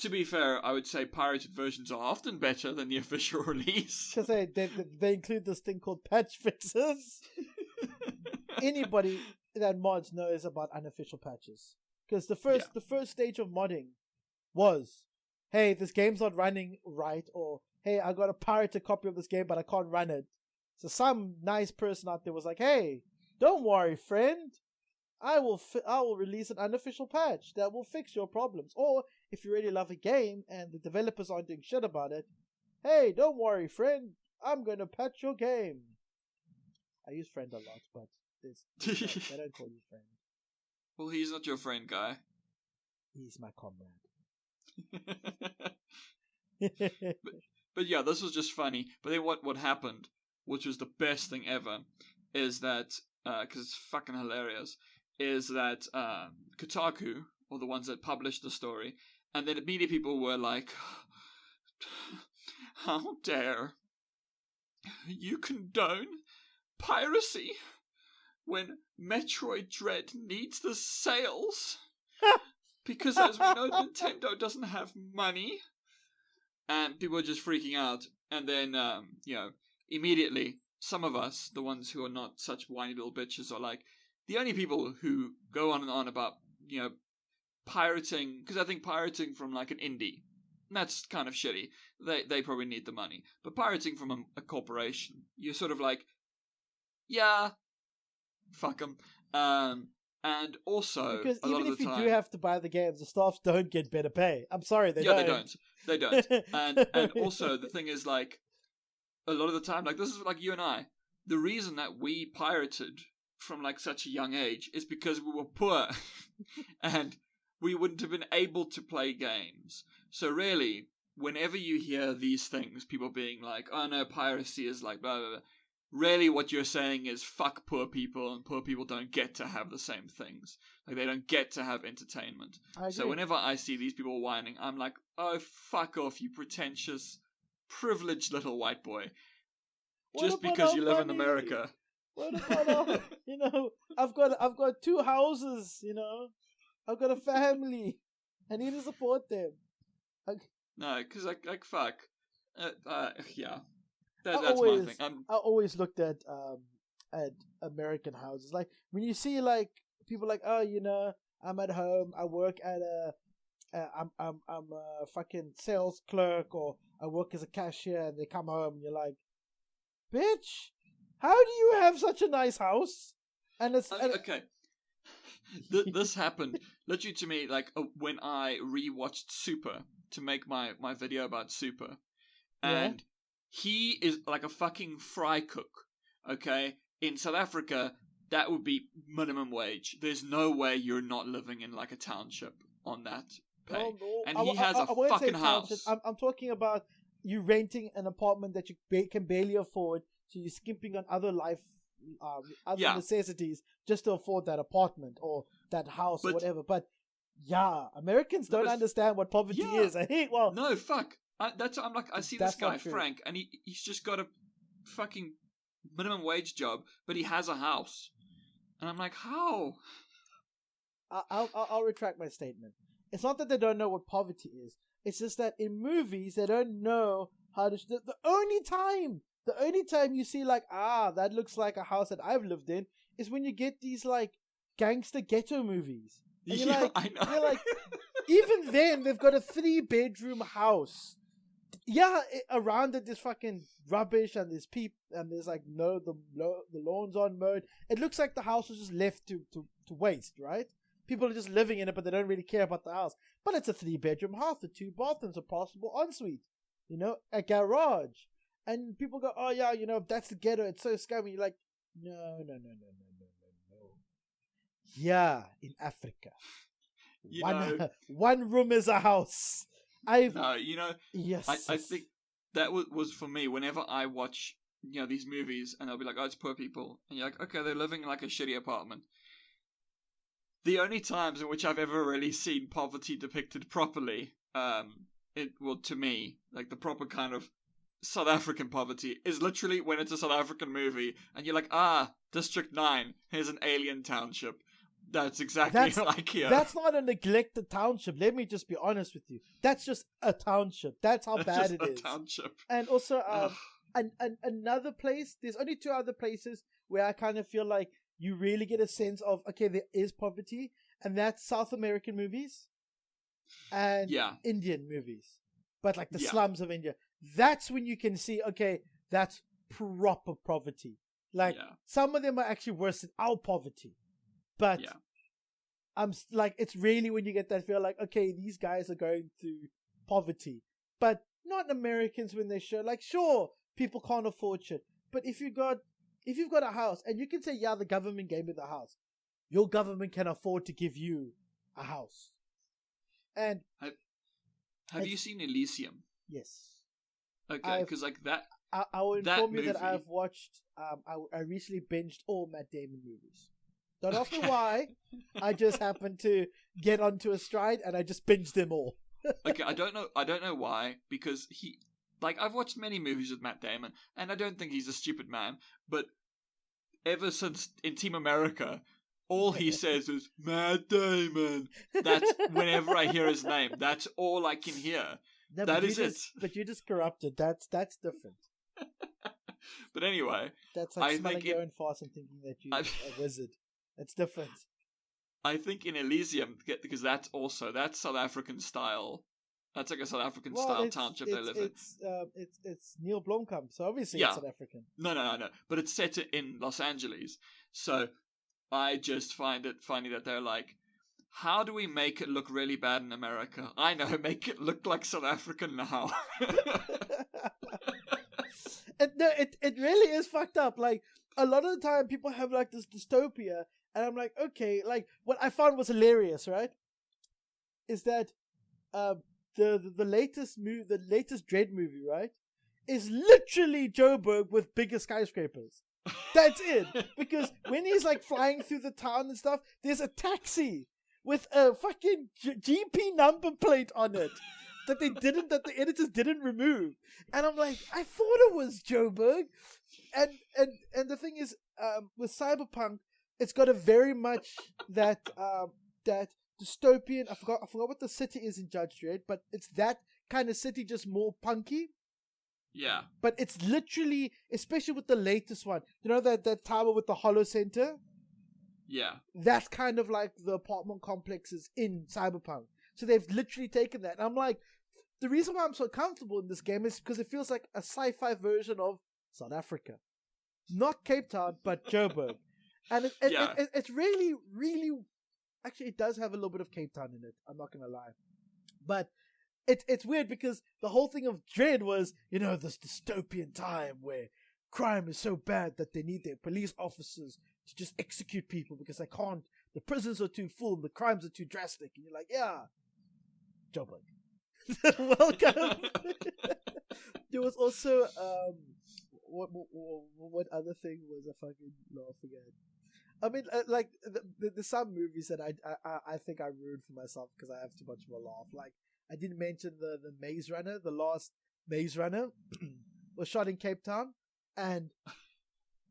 Speaker 2: to be fair, I would say pirated versions are often better than the official release.
Speaker 3: Because they include this thing called patch fixes. Anybody that mods knows about unofficial patches. Because the first stage of modding was, hey, this game's not running right, or hey, I got a pirated copy of this game, but I can't run it. So some nice person out there was like, hey, don't worry, friend. I will release an unofficial patch that will fix your problems. Or if you really love a game and the developers aren't doing shit about it, hey, don't worry, friend. I'm going to patch your game. I use friend a lot, but they don't call you friend.
Speaker 2: Well, he's not your friend, guy.
Speaker 3: He's my comrade.
Speaker 2: but yeah, this was just funny. But then what happened, which was the best thing ever, is that, because it's fucking hilarious, is that Kotaku, or the ones that published the story, and then immediately people were like, how dare you condone piracy when Metroid Dread needs the sales? Because as we know, Nintendo doesn't have money. And people are just freaking out. And then, immediately, some of us, the ones who are not such whiny little bitches, are like, the only people who go on and on about, pirating, because I think pirating from like an indie, that's kind of shitty. They probably need the money. But pirating from a corporation, you're sort of like, yeah, fuck them. And also,
Speaker 3: because
Speaker 2: a lot
Speaker 3: even
Speaker 2: of the
Speaker 3: if you
Speaker 2: time,
Speaker 3: do have to buy the games, the staff don't get better pay. I'm sorry, they don't.
Speaker 2: They don't. And also, the thing is, like, a lot of the time, like, this is like you and I. The reason that we pirated from like such a young age is because we were poor and we wouldn't have been able to play games. So really, whenever you hear these things, people being like, oh no, piracy is like blah, blah, blah, really what you're saying is fuck poor people, and poor people don't get to have the same things. Like, they don't get to have entertainment. So whenever I see these people whining, I'm like, oh, fuck off, you pretentious, privileged little white boy. Just because you live in America.
Speaker 3: What about I've got 2 houses, I've got a family. I need to support them.
Speaker 2: No, because like fuck. Yeah. That's my thing.
Speaker 3: I always looked at American houses. Like, when you see like people like, oh, I'm at home, I work at I'm a fucking sales clerk, or I work as a cashier, and they come home and you're like, bitch, how do you have such a nice house? And it's
Speaker 2: okay. This happened literally to me like when I rewatched Super to make my video about Super, and he is like a fucking fry cook. Okay, in South Africa that would be minimum wage. There's no way you're not living in like a township on that pay. And he has a fucking house.
Speaker 3: I'm talking about you renting an apartment that you can barely afford, so you're skimping on other necessities just to afford that apartment or that house or whatever. But yeah, Americans don't understand what poverty is.
Speaker 2: No, fuck. I see this guy Frank, and he's just got a fucking minimum wage job, but he has a house, and I'm like, how?
Speaker 3: I'll retract my statement. It's not that they don't know what poverty is. It's just that in movies they don't know how to. The only time you see like, that looks like a house that I've lived in, is when you get these like gangster ghetto movies. And you're like,
Speaker 2: I know.
Speaker 3: You're like, even then they've got a 3-bedroom house. Yeah, around it there's fucking rubbish, and there's and there's like the lawns aren't mowed. It looks like the house was just left to waste, right? People are just living in it, but they don't really care about the house. But it's a 3-bedroom house, the 2 bathrooms, a possible ensuite, a garage. And people go, oh yeah, that's the ghetto, it's so scummy. You're like, no. Yeah, in Africa, one room is a house. Yes.
Speaker 2: I think that was for me. Whenever I watch, these movies, and they'll be like, oh, it's poor people, and you're like, okay, they're living in like a shitty apartment. The only times in which I've ever really seen poverty depicted properly, to me, like the proper kind of South African poverty, is literally when it's a South African movie, and you're like, District 9, here's an alien township. That's exactly like here.
Speaker 3: That's not a neglected township. Let me just be honest with you. That's just a township. That's how bad it is.
Speaker 2: Township.
Speaker 3: And also, another place. There's only 2 other places where I kind of feel like you really get a sense of, okay, there is poverty, and that's South American movies and Indian movies. But like the slums of India. That's when you can see, okay, that's proper poverty. Like, some of them are actually worse than our poverty. But I'm like, it's really when you get that feel like, okay, these guys are going through poverty. But not Americans when they show, like, sure, people can't afford shit. But if you've got a house, and you can say, the government gave me the house. Your government can afford to give you a house. And
Speaker 2: have you seen Elysium?
Speaker 3: Yes.
Speaker 2: Okay, because like that.
Speaker 3: I will inform you that I've watched. I recently binged all Matt Damon movies. Don't ask me why. I just happened to get onto a stride, and I just binged them all.
Speaker 2: Okay, I don't know why, because I've watched many movies with Matt Damon, and I don't think he's a stupid man, but ever since in Team America, all he says is Matt Damon. That's whenever I hear his name, that's all I can hear.
Speaker 3: No,
Speaker 2: that is it.
Speaker 3: But you're just corrupted. That's different.
Speaker 2: But anyway,
Speaker 3: that's like smelling your own farts and thinking that you're a wizard. It's different.
Speaker 2: I think in Elysium, because that's South African style. That's like a South African style township they live in.
Speaker 3: It's Neil Blomkamp, so obviously it's South African.
Speaker 2: No. But it's set in Los Angeles. So I just find it funny that they're like, how do we make it look really bad in America? I know, make it look like South African now.
Speaker 3: It really is fucked up. Like, a lot of the time people have like this dystopia, and I'm like, okay, like what I found was hilarious, right? Is that the latest Dread movie, right, is literally Joburg with bigger skyscrapers. That's it. Because when he's like flying through the town and stuff, there's a taxi with a fucking GP number plate on it that the editors didn't remove. And I'm like, I thought it was Joburg. And the thing is, with Cyberpunk, it's got a very much that dystopian. I forgot what the city is in Judge Dredd, but it's that kind of city, just more punky.
Speaker 2: Yeah.
Speaker 3: But it's literally, especially with the latest one, you know that tower with the hollow center?
Speaker 2: Yeah.
Speaker 3: That's kind of like the apartment complexes in Cyberpunk. So they've literally taken that. And I'm like, the reason why I'm so comfortable in this game is because it feels like a sci-fi version of South Africa. Not Cape Town, but Joburg. And it's really, really... Actually, it does have a little bit of Cape Town in it. I'm not going to lie. But it's weird because the whole thing of Dread was, this dystopian time where crime is so bad that they need their police officers to just execute people because they can't. The prisons are too full, the crimes are too drastic. And you're like, yeah, Joburg. Welcome. There was also, what other thing was I fucking laughing at? I mean, like, there's some movies that I think I ruined for myself because I have too much of a laugh. Like, I didn't mention the Maze Runner, the last Maze Runner was shot in Cape Town. And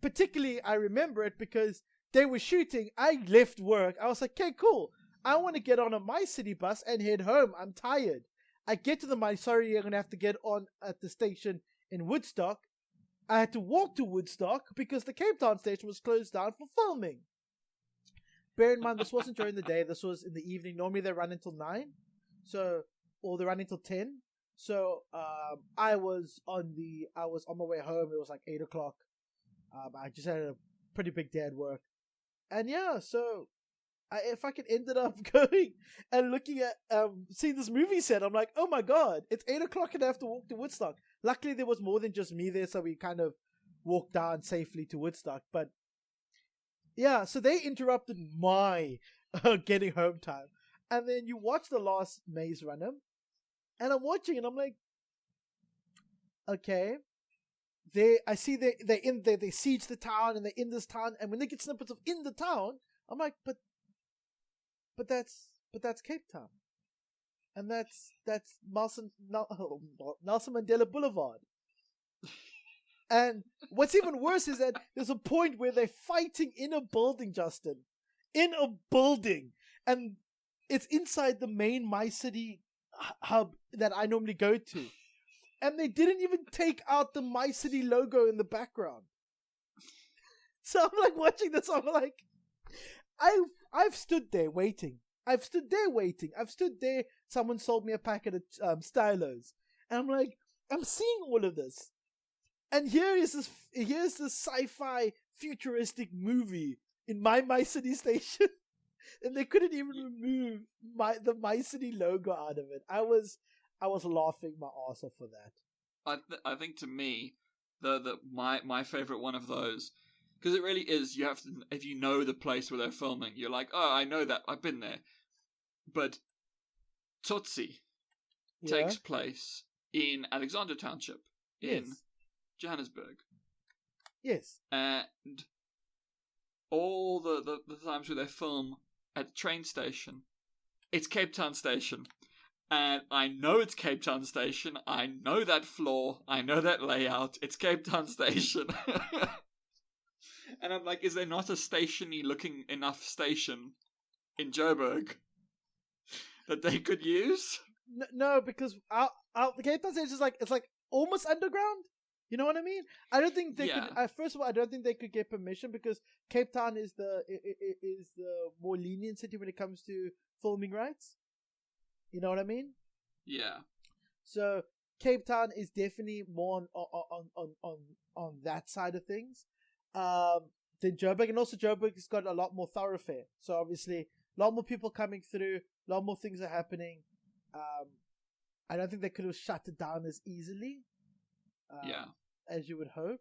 Speaker 3: particularly, I remember it because they were shooting. I left work. I was like, okay, cool. I want to get on a My City bus and head home. I'm tired. I get to the sorry, you're going to have to get on at the station in Woodstock. I had to walk to Woodstock because the Cape Town station was closed down for filming. Bear in mind, this wasn't during the day. This was in the evening. Normally, they run until 9. Or they run until 10. So, I was on my way home. It was like 8 o'clock. I just had a pretty big day at work. And yeah, so I fucking ended up going and looking at, seeing this movie set. I'm like, oh my god, it's 8 o'clock and I have to walk to Woodstock. Luckily, there was more than just me there, so we kind of walked down safely to Woodstock. But yeah, so they interrupted my getting home time. And then you watch the last Maze Runner, and I'm watching, and I'm like, okay. I see they siege the town, and they're in this town, and when they get snippets of in the town, I'm like, but that's Cape Town, and that's Nelson Mandela Boulevard. And what's even worse is that there's a point where they're fighting in a building, Justin, in a building, and it's inside the main My City hub that I normally go to. And they didn't even take out the My City logo in the background. So I'm like watching this, I'm like, I've stood there waiting. I've stood there, someone sold me a packet of stylos. And I'm like, I'm seeing all of this. And here's this sci-fi futuristic movie in My City station. And they couldn't even remove the My City logo out of it. I was laughing my arse off for that.
Speaker 2: I think to me, my favorite one of those, because it really is. You have to, if you know the place where they're filming, you're like, oh, I know that, I've been there. But Tutsi takes place in Alexander Township in Johannesburg.
Speaker 3: Yes.
Speaker 2: And all the times where they film at the train station, it's Cape Town Station. And I know it's Cape Town Station. I know that floor. I know that layout. It's Cape Town Station. And I'm like, is there not a stationy looking enough station in Joburg that they could use?
Speaker 3: No, because the Cape Town Station is it's like almost underground. You know what I mean? I don't think they could. First of all, I don't think they could get permission because Cape Town is the more lenient city when it comes to filming rights. You know what I mean?
Speaker 2: Yeah.
Speaker 3: So Cape Town is definitely more on that side of things. Than Joburg, and also Joburg has got a lot more thoroughfare. So obviously, a lot more people coming through, a lot more things are happening. I don't think they could have shut it down as easily. As you would hope.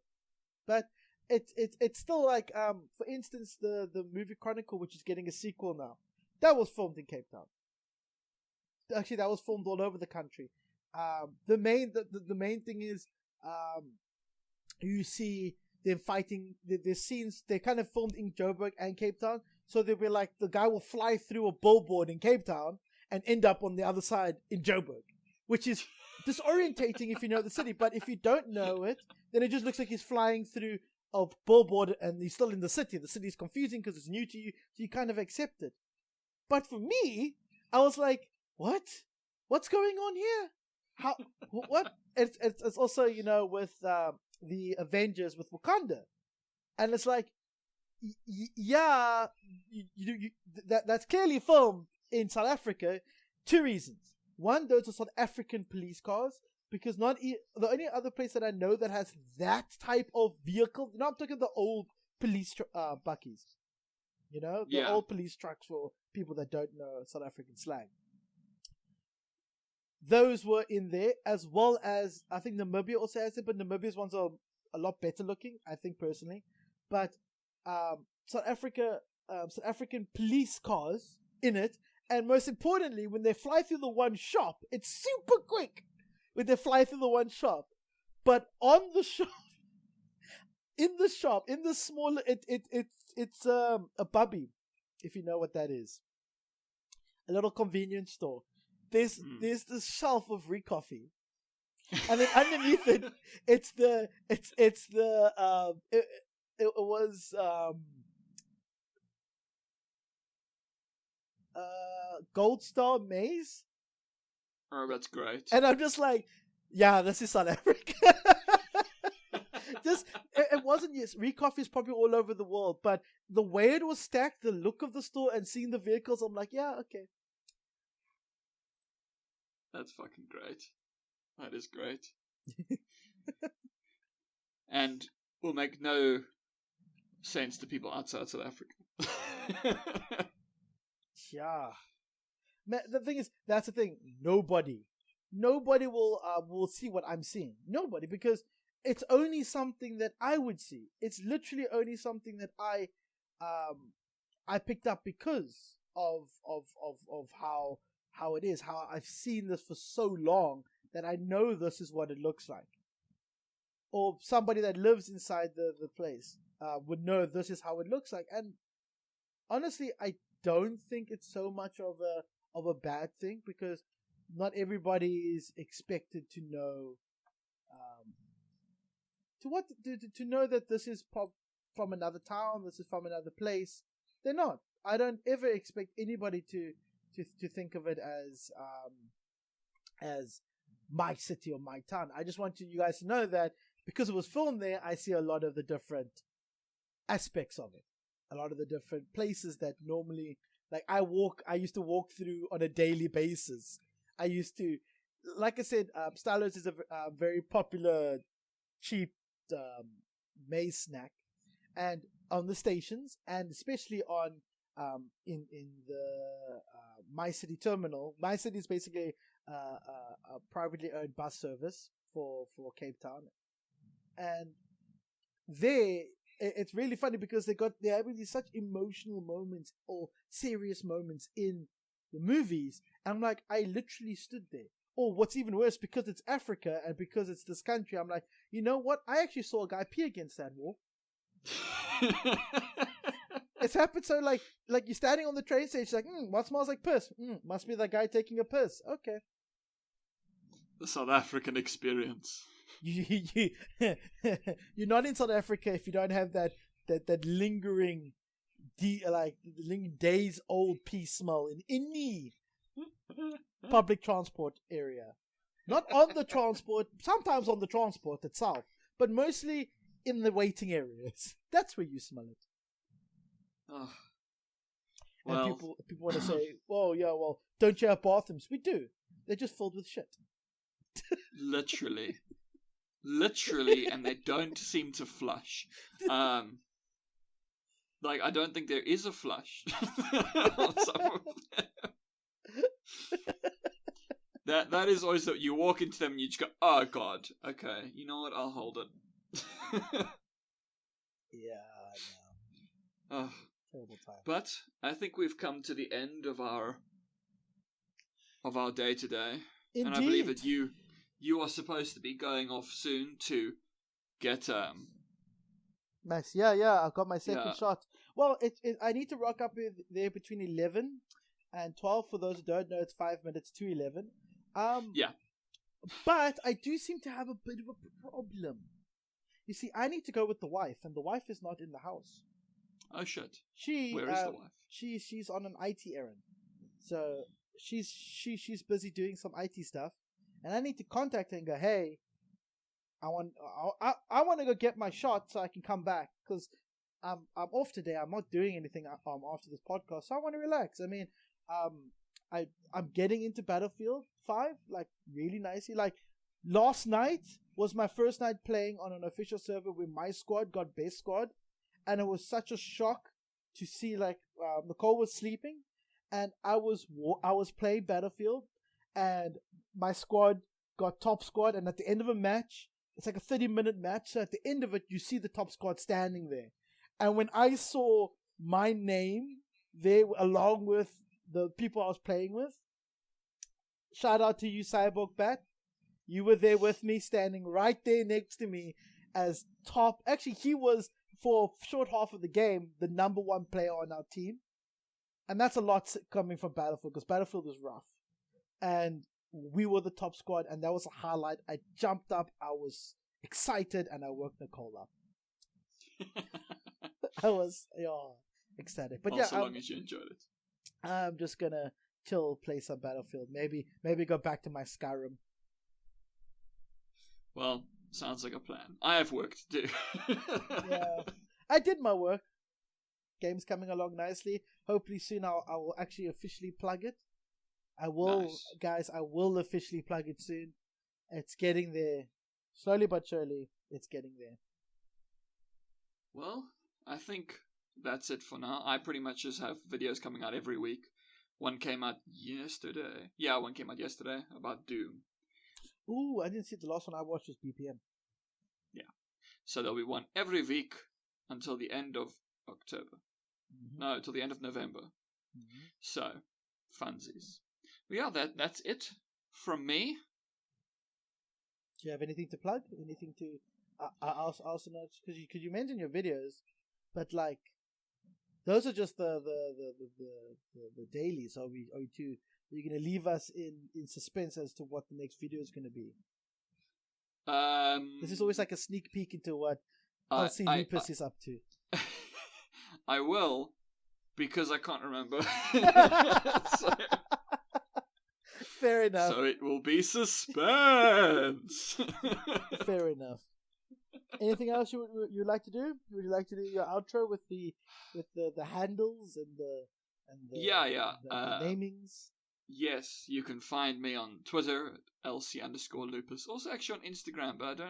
Speaker 3: But it's still like for instance the movie Chronicle, which is getting a sequel now, that was filmed in Cape Town. Actually, that was filmed all over the country. The main thing is you see them fighting. The scenes they kind of filmed in Joburg and Cape Town, so they'll be like the guy will fly through a billboard in Cape Town and end up on the other side in Joburg, which is disorientating if you know the city. But if you don't know it, then it just looks like he's flying through a billboard and he's still in the city. The city is confusing because it's new to you, so you kind of accept it. But for me, I was like, what? What's going on here? How? What? It's also, you know, with the Avengers with Wakanda, and it's like, that's clearly filmed in South Africa. 2 reasons. One, those are South African police cars, because the only other place that I know that has that type of vehicle. You know, I'm talking the old police buckies. You know, the old police trucks for people that don't know South African slang. Those were in there, as well as I think Namibia also has it, but Namibia's ones are a lot better looking, I think personally. But South African police cars in it, and most importantly, when they fly through the one shop, it's super quick when they fly through the one shop. But on the shop, in the smaller, it's a bubby, if you know what that is, a little convenience store. There's this shelf of Recoffee, and then underneath it, it was Gold Star Maize.
Speaker 2: Oh, that's great.
Speaker 3: And I'm just like, yeah, this is South Africa. It wasn't, yes, Recoffee is probably all over the world, but the way it was stacked, the look of the store, and seeing the vehicles, I'm like, yeah, okay.
Speaker 2: That's fucking great. That is great. And will make no sense to people outside South Africa.
Speaker 3: Yeah. The thing is, that's the thing. Nobody will see what I'm seeing. Nobody, because it's only something that I would see. It's literally only something that I picked up because of how it is, how I've seen this for so long that I know this is what it looks like. Or somebody that lives inside the place would know this is how it looks like. And honestly, I don't think it's so much of a bad thing, because not everybody is expected to know to know that this is from another town, this is from another place. They're not. I don't ever expect anybody to think of it as my city or my town. I just want you guys to know that because it was filmed there, I see a lot of the different aspects of it, a lot of the different places that normally, like I used to walk through on a daily basis. I used to, like I said, Stylos is a very popular, cheap maize snack, and on the stations, and especially on in the My City terminal. My City is basically a privately owned bus service for Cape Town, and it's really funny because they're having these such emotional moments or serious moments in the movies, and I'm like, I literally stood there. Or what's even worse, because it's Africa and because it's this country, I'm like, you know what? I actually saw a guy pee against that wall. It's happened. So like you're standing on the train station, like, what smells like piss? Must be that guy taking a piss. Okay.
Speaker 2: The South African experience.
Speaker 3: You're not in South Africa if you don't have that lingering, days old pee smell in any public transport area. Not on the transport, sometimes on the transport itself, but mostly in the waiting areas. That's where you smell it.
Speaker 2: Oh.
Speaker 3: Well. And people want to say, well, don't you have bathrooms? We do. They're just filled with shit.
Speaker 2: Literally, and they don't seem to flush. Like, I don't think there is a flush. That is always that you walk into them and you just go, oh god, okay, you know what, I'll hold it.
Speaker 3: Yeah, I know.
Speaker 2: Ugh.
Speaker 3: Terrible time.
Speaker 2: But I think we've come to the end of our day today.
Speaker 3: Indeed.
Speaker 2: And I believe that you are supposed to be going off soon to get
Speaker 3: Nice. Yeah. I've got my second
Speaker 2: Yeah.
Speaker 3: shot. Well, I need to rock up there between 11 and 12. For those who don't know, it's 5 minutes to 11.
Speaker 2: Yeah.
Speaker 3: But I do seem to have a bit of a problem. You see, I need to go with the wife, and the wife is not in the house.
Speaker 2: Oh shit.
Speaker 3: She
Speaker 2: Where is the wife?
Speaker 3: She's on an IT errand, so she's busy doing some IT stuff, and I need to contact her and go, hey, I want to go get my shot so I can come back, because I'm off today. I'm not doing anything after this podcast, so I want to relax. I mean, I'm getting into Battlefield 5 like really nicely. Like last night was my first night playing on an official server where my squad got best squad. And it was such a shock to see, like, Nicole was sleeping, and I was playing Battlefield, and my squad got top squad, and at the end of a match, it's like a 30-minute match, so at the end of it, you see the top squad standing there. And when I saw my name there along with the people I was playing with, shout out to you, Cyborg Bat, you were there with me, standing right there next to me as top. Actually, he was, for a short half of the game, the number one player on our team. And that's a lot coming from Battlefield, because Battlefield was rough. And we were the top squad, and that was a highlight. I jumped up, I was excited, and I woke Nicole up. I was ecstatic. But
Speaker 2: so long as you enjoyed it.
Speaker 3: I'm just gonna chill, play some Battlefield. Maybe go back to my Skyrim.
Speaker 2: Well, sounds like a plan. I have work to do.
Speaker 3: Yeah, I did my work. Game's coming along nicely. Hopefully soon I will actually officially plug it. I will,
Speaker 2: Nice.
Speaker 3: Guys, I will officially plug it soon. It's getting there. Slowly but surely, it's getting there.
Speaker 2: Well, I think that's it for now. I pretty much just have videos coming out every week. One came out yesterday. Yeah, one came out yesterday about Doom.
Speaker 3: Ooh, I didn't see it. The last one I watched was BPM.
Speaker 2: Yeah. So there'll be one every week until the end of October.
Speaker 3: Mm-hmm.
Speaker 2: No, till the end of November.
Speaker 3: Mm-hmm.
Speaker 2: So, funsies. But yeah, that's it from me.
Speaker 3: Do you have anything to plug? Anything to? I also know, because you mentioned your videos, but like those are just the dailies. Are you gonna leave us in suspense as to what the next video is gonna be? This is always like a sneak peek into what LC Lupus is up to.
Speaker 2: I will, because I can't remember.
Speaker 3: Fair enough.
Speaker 2: So it will be suspense.
Speaker 3: Fair enough. Anything else you'd like to do? Would you like to do your outro with the handles and the namings?
Speaker 2: Yes, you can find me on Twitter at LC_Lupus. Also actually on Instagram, but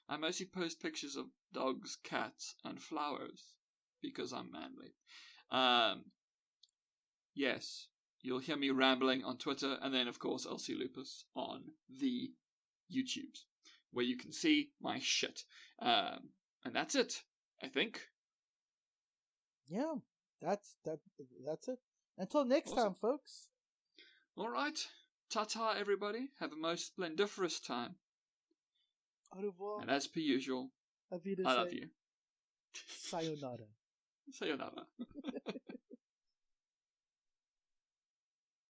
Speaker 2: I mostly post pictures of dogs, cats, and flowers because I'm manly. Yes, you'll hear me rambling on Twitter, and then of course LC Lupus on the YouTubes, where you can see my shit. And that's it, I think.
Speaker 3: Yeah, that's it. Until next time, folks.
Speaker 2: All right. Ta-ta, everybody. Have a most splendiferous time.
Speaker 3: Au revoir.
Speaker 2: And as per usual, I love you.
Speaker 3: Sayonara.
Speaker 2: Sayonara.